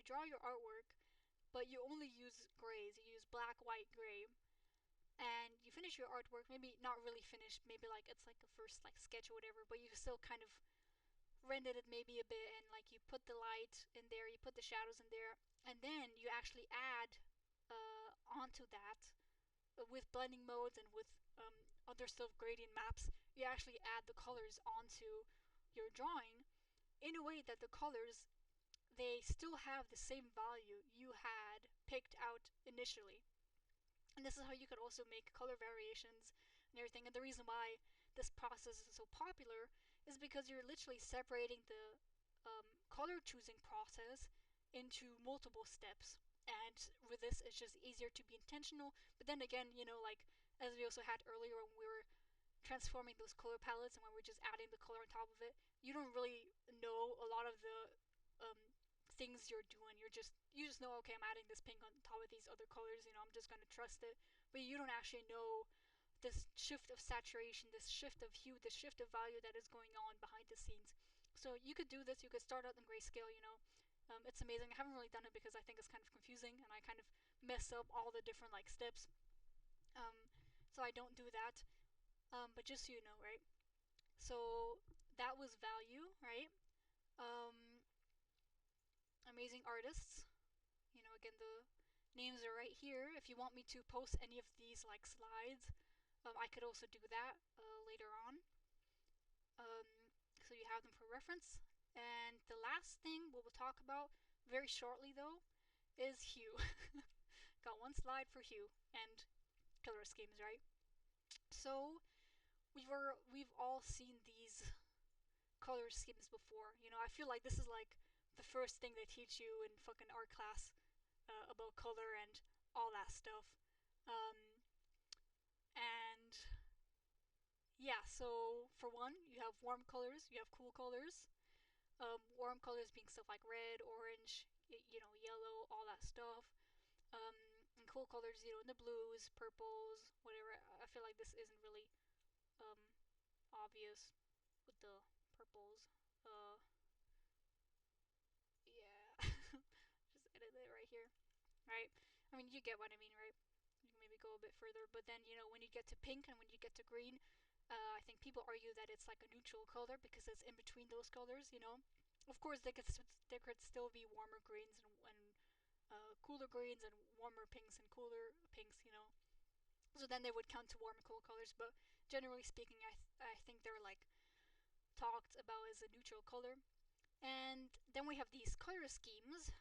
draw your artwork, but you only use grays. You use black, white, gray, and you finish your artwork. Maybe not really finished. Maybe like it's like a first like sketch or whatever, but you still kind of rendered it maybe a bit, and like you put the light in there, you put the shadows in there, and then you actually add onto that with blending modes and with other stuff, gradient maps. You actually add the colors onto your drawing in a way that the colors, they still have the same value you had picked out initially. And this is how you could also make color variations and everything. And the reason why this process is so popular is because you're literally separating the color choosing process into multiple steps. And with this, it's just easier to be intentional. But then again, you know, like as we also had earlier when we were transforming those color palettes and when we're just adding the color on top of it, you don't really know a lot of the things you're doing. You just know, okay, I'm adding this pink on top of these other colors, you know, I'm just gonna trust it. But you don't actually know this shift of saturation, this shift of hue, this shift of value that is going on behind the scenes. So you could do this, you could start out in grayscale, you know. It's amazing. I haven't really done it because I think it's kind of confusing and I kind of mess up all the different like steps. Um, so I don't do that. But just so you know, right? So that was value, right? Um, amazing artists. You know, again, the names are right here. If you want me to post any of these like slides, I could also do that later on. So you have them for reference. And the last thing we'll talk about very shortly, though, is hue. Got one slide for hue and color schemes, right? So we've all seen these color schemes before. You know, I feel like this is like the first thing they teach you in fucking art class about color and all that stuff. Um, and yeah, so for one, you have warm colors, you have cool colors. Warm colors being stuff like red, orange, you know, yellow, all that stuff. Um, and cool colors, you know, in the blues, purples, whatever. I feel like this isn't really um, obvious with the purples. Yeah, just edit it right here, right? I mean, you get what I mean, right? You can maybe go a bit further, but then, you know, when you get to pink and when you get to green, I think people argue that it's like a neutral color because it's in between those colors, you know. Of course, there could still be warmer greens and cooler greens and warmer pinks and cooler pinks, you know. So then they would count to warm and cool colors, but generally speaking, I think they're like talked about as a neutral color. And then we have these color schemes.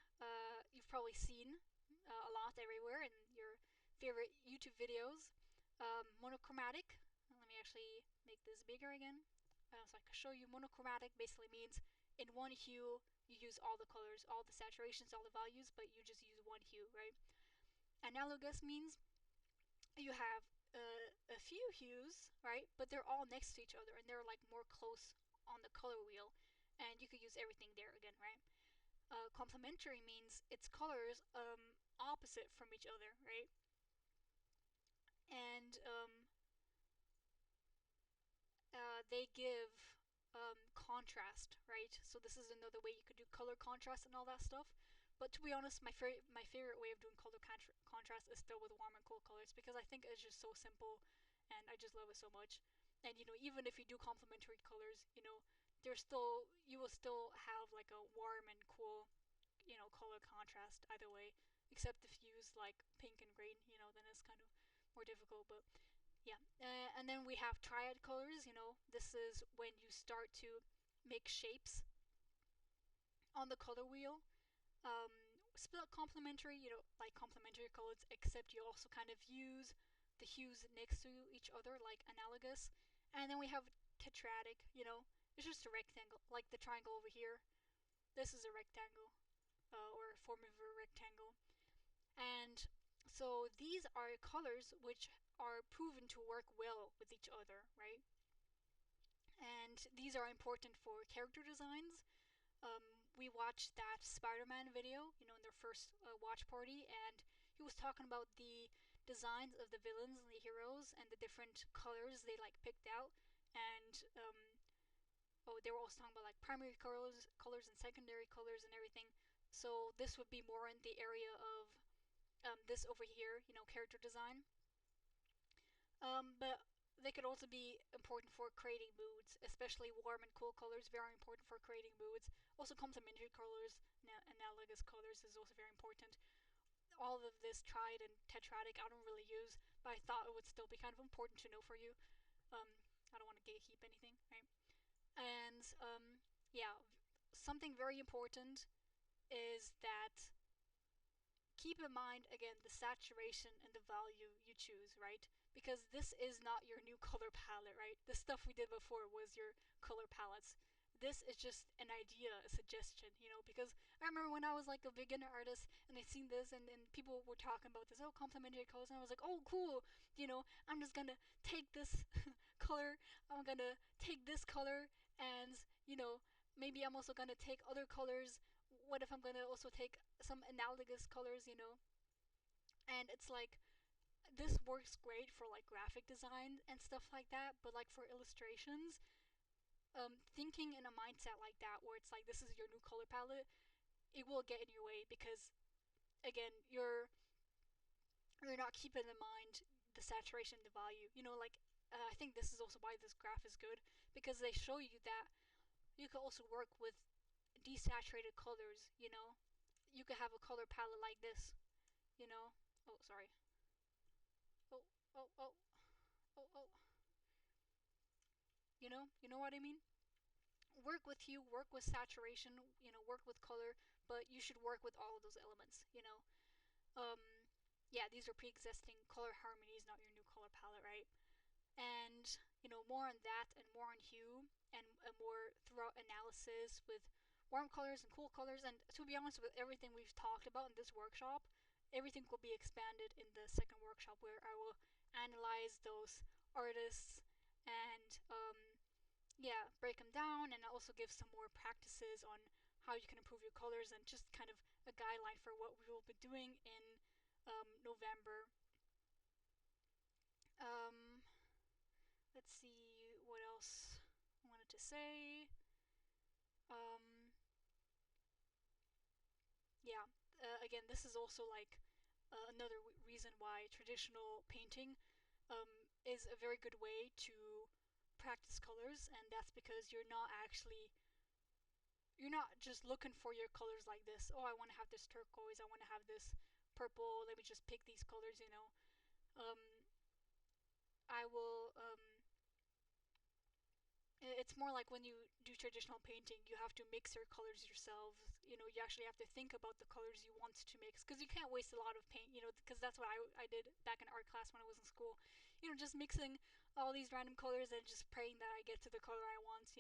You've probably seen a lot everywhere in your favorite YouTube videos. Monochromatic. Let me actually make this bigger again so I can show you. Monochromatic basically means in one hue you use all the colors, all the saturations, all the values, but you just use one hue, right? Analogous means you have a few hues, right? But they're all next to each other and they're like more close on the color wheel, and you could use everything there again, right? Complementary means its colors opposite from each other, right? And they give contrast, right? So this is another way you could do color contrast and all that stuff. But to be honest, my favorite way of doing color contrast is still with warm and cool colors because I think it's just so simple, and I just love it so much. And even if you do complementary colors, there's still you will still have like a warm and cool, color contrast either way. Except if you use like pink and green, then it's kind of more difficult. But yeah, and then we have triad colors. This is when you start to make shapes on the color wheel. Um, Split complementary, like complementary colors, except you also kind of use the hues next to each other, like analogous. And then we have tetradic. It's just a rectangle, like the triangle over here. This is a rectangle, or a form of a rectangle. And so these are colors which are proven to work well with each other, right? And these are important for character designs. We watched that Spider-Man video, in their first watch party, and he was talking about the designs of the villains and the heroes and the different colors they like picked out. And they were also talking about like primary colors and secondary colors and everything. So this would be more in the area of this over here, character design. But they could also be important for creating moods, especially warm and cool colors, very important for creating moods. Also, complementary colors, analogous colors is also very important. All of this triad and tetradic I don't really use, but I thought it would still be kind of important to know for you. Um, I don't want to gatekeep anything, right? And yeah, something very important is that keep in mind again the saturation and the value you choose, right? Because this is not your new color palette, right? The stuff we did before was your color palettes. This is just an idea, a suggestion, because I remember when I was like a beginner artist and I seen this and people were talking about this, complementary colors, and I was like, oh, cool, I'm just gonna take this color, I'm gonna take this color, and, maybe I'm also gonna take other colors. What if I'm gonna also take some analogous colors, And it's like this works great for like graphic design and stuff like that, but like for illustrations, thinking in a mindset like that where it's like this is your new color palette, it will get in your way because again, you're not keeping in mind the saturation, the value. Like I think this is also why this graph is good because they show you that you can also work with desaturated colors. You could have a color palette like this. Oh, sorry. Oh, oh, oh, oh, oh. You know what I mean? Work with hue, work with saturation, work with color, but you should work with all of those elements. Um, yeah, these are pre-existing color harmonies, not your new color palette, right? And more on that and more on hue and a more thorough analysis with warm colors and cool colors. And to be honest, with everything we've talked about in this workshop, everything will be expanded in the second workshop where I will analyze those artists and yeah, break them down and also give some more practices on how you can improve your colors and just kind of a guideline for what we will be doing in November. Um, let's see what else I wanted to say. Um, yeah, again, this is also like another reason why traditional painting is a very good way to practice colors, and that's because you're not just looking for your colors like this. Oh, I want to have this turquoise. I want to have this purple. Let me just pick these colors. Um, I will it's more like when you do traditional painting, you have to mix your colors yourself. You actually have to think about the colors you want to mix because you can't waste a lot of paint, because that's what I did back in art class when I was in school. Just mixing all these random colors and just praying that I get to the color I want.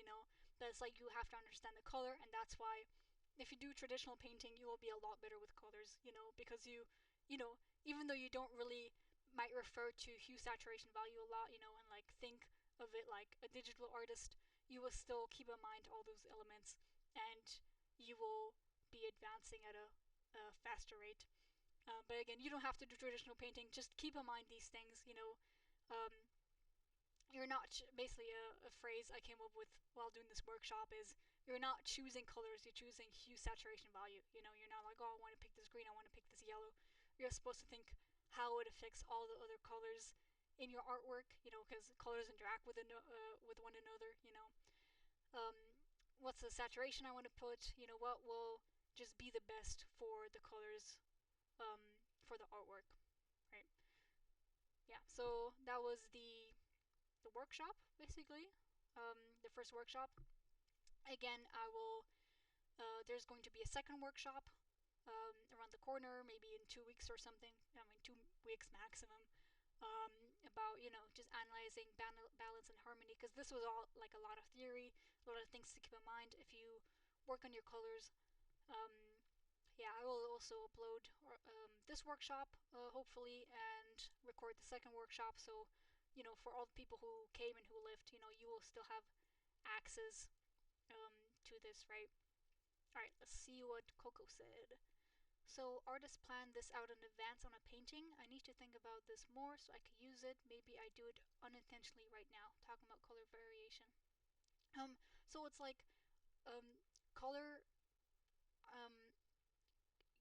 But it's like you have to understand the color, and that's why if you do traditional painting, you will be a lot better with colors, because even though you don't really might refer to hue saturation value a lot, and like think of it like a digital artist, you will still keep in mind all those elements, and you will be advancing at a faster rate. But again, you don't have to do traditional painting. Just keep in mind these things. Um, you're not basically a phrase I came up with while doing this workshop is you're not choosing colors, you're choosing hue saturation value. You're not like, oh, I want to pick this green, I want to pick this yellow. You're supposed to think how it affects all the other colors in your artwork, because colors interact with one another. Um, what's the saturation I want to put? What will just be the best for the colors, for the artwork, right? Yeah. So that was the workshop, basically. The first workshop. Again, I will. There's going to be a second workshop around the corner, maybe in 2 weeks or something. I mean, 2 weeks maximum. About just analyzing balance and harmony, because this was all like a lot of theory, a lot of things to keep in mind if you work on your colors. Yeah, I will also upload this workshop, hopefully, and record the second workshop. So, for all the people who came and who left, you will still have access to this, right? All right, let's see what Coco said. So, artists plan this out in advance on a painting. I need to think about this more so I could use it. Maybe I do it unintentionally right now. Talking about color variation. So it's like um, color. Um,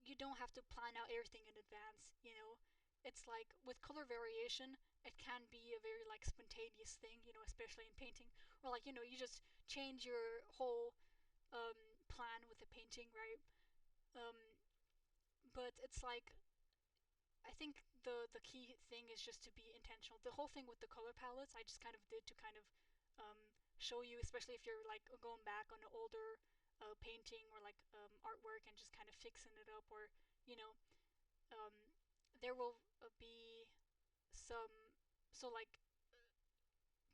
you don't have to plan out everything in advance. It's like with color variation, it can be a very like spontaneous thing. Especially in painting, or like you just change your whole um, plan with the painting, right? Um, but it's like I think the key thing is just to be intentional. The whole thing with the color palettes, I just kind of did to kind of show you, especially if you're like going back on an older painting or like artwork and just kind of fixing it up, or you know, um, there will be some. So like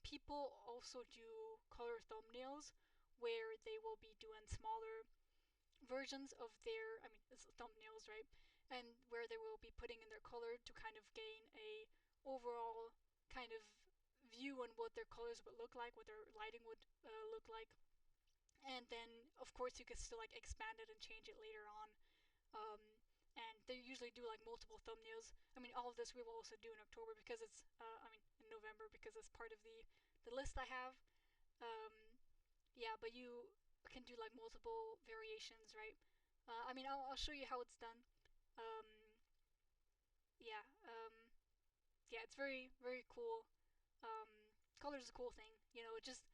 people also do color thumbnails where they will be doing smaller versions of their, I mean, it's thumbnails, right? And where they will be putting in their color to kind of gain a overall kind of view on what their colors would look like, what their lighting would look like. And then, of course, you can still like expand it and change it later on. Um, and they usually do like multiple thumbnails. I mean, all of this we will also do in October because it's, I mean, in November because it's part of the list I have. Um, yeah, but you can do like multiple variations, right? I mean, I'll show you how it's done. Um, yeah, yeah, it's very very cool. Color is a cool thing, Just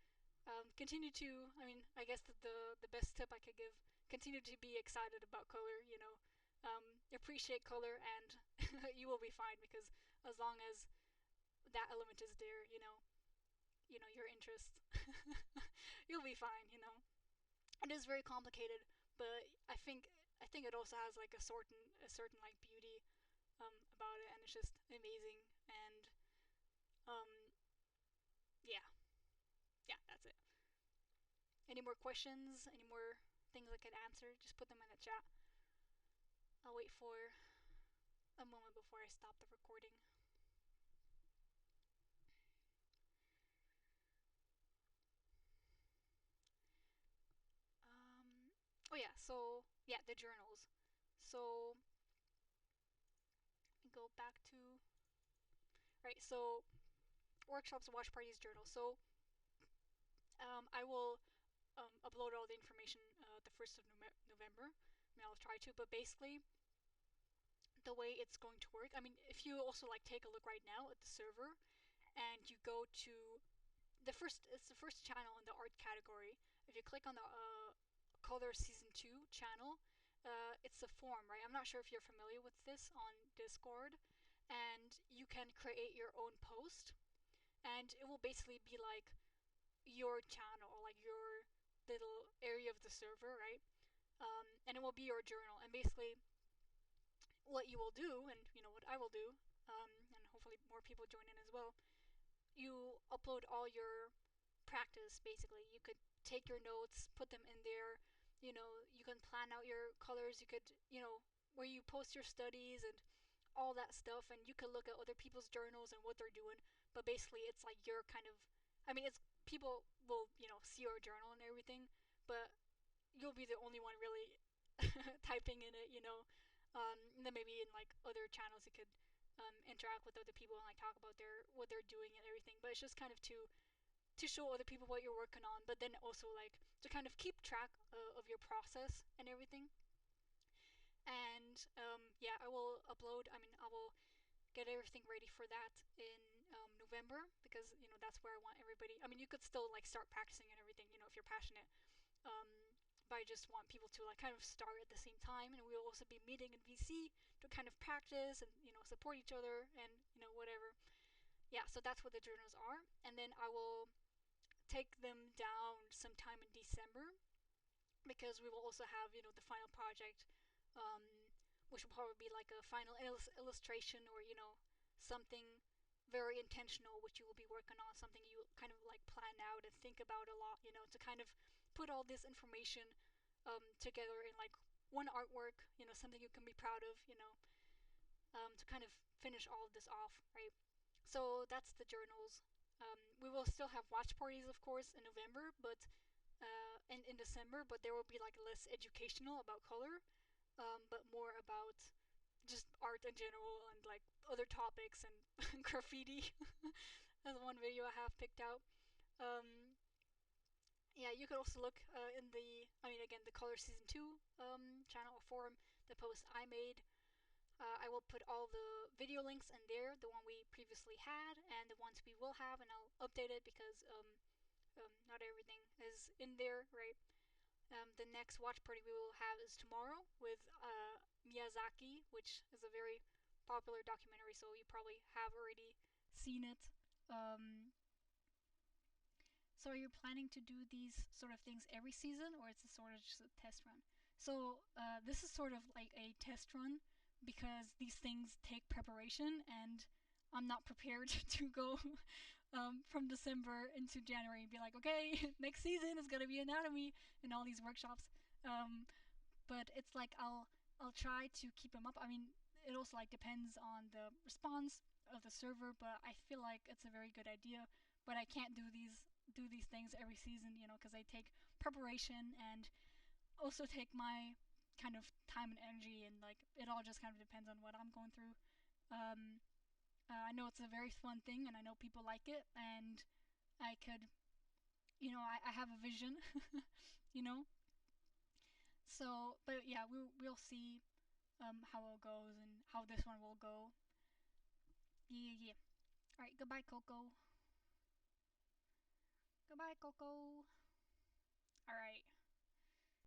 continue to. I mean, I guess the best tip I could give: continue to be excited about color. Appreciate color, and you will be fine because as long as that element is there, your interest, you'll be fine. It is very complicated, but I think it also has like a certain like beauty about it, and it's just amazing. And um, yeah, yeah, that's it. Any more questions? Any more things I could answer? Just put them in the chat. I'll wait for a moment before I stop the recording. Oh yeah, so yeah, the journals. So go back to right. So workshops, watch parties, journals. So I will upload all the information the 1st of November. I mean, I'll try to, but basically, the way it's going to work, I mean, if you also like take a look right now at the server and you go to it's the first channel in the art category. If you click on the Color Season 2 channel, it's a forum, right? I'm not sure if you're familiar with this on Discord. And you can create your own post, and it will basically be like your channel or like your little area of the server, right? And it will be your journal. And basically, what you will do, and what I will do, and hopefully more people join in as well, you upload all your practice. Basically, you could take your notes, put them in there. You can plan out your colors. You could, where you post your studies and all that stuff, and you can look at other people's journals and what they're doing. But basically, it's like you're kind of, I mean, it's people will see your journal and everything, but you'll be the only one really typing in it. And then maybe in like other channels you could interact with other people and like talk about their what they're doing and everything. But it's just kind of to show other people what you're working on, but then also like to kind of keep track of your process and everything. And yeah, I will upload. I mean, I will get everything ready for that in November, because that's where I want everybody. I mean, you could still like start practicing and everything, if you're passionate. But I just want people to like kind of start at the same time, and we'll also be meeting in VC to kind of practice and support each other and whatever. Yeah, so that's what the journals are, and then I will take them down sometime in December, because we will also have the final project, um, which will probably be like a final illustration, or something very intentional which you will be working on, something you kind of like plan out and think about a lot, to kind of put all this information together in like one artwork, something you can be proud of, to kind of finish all of this off, right? So that's the journals. We will still have watch parties, of course, in November, but and in December, but there will be like less educational about color, but more about just art in general and like other topics and graffiti. That's one video I have picked out. Um, yeah, you could also look in the, I mean, again, the Color Season 2 channel or forum, the post I made. I will put all the video links in there, the one we previously had and the ones we will have, and I'll update it because not everything is in there, right? The next watch party we will have is tomorrow with Miyazaki, which is a very popular documentary, so you probably have already seen it. Um, so are you planning to do these sort of things every season, or it's a sort of just a test run? So this is sort of like a test run, because these things take preparation, and I'm not prepared to go from December into January and be like, okay, next season is gonna be anatomy and all these workshops. Um, but it's like I'll try to keep them up. I mean, it also like depends on the response of the server, but I feel like it's a very good idea. But I can't do these things every season, because they take preparation and also take my kind of time and energy, and like it all just kind of depends on what I'm going through. Um, I know it's a very fun thing, and I know people like it, and I could, I have a vision, you know. So, but yeah, we'll see how it goes and how this one will go. Yeah, yeah. All right, goodbye, Coco. Goodbye, Coco. All right.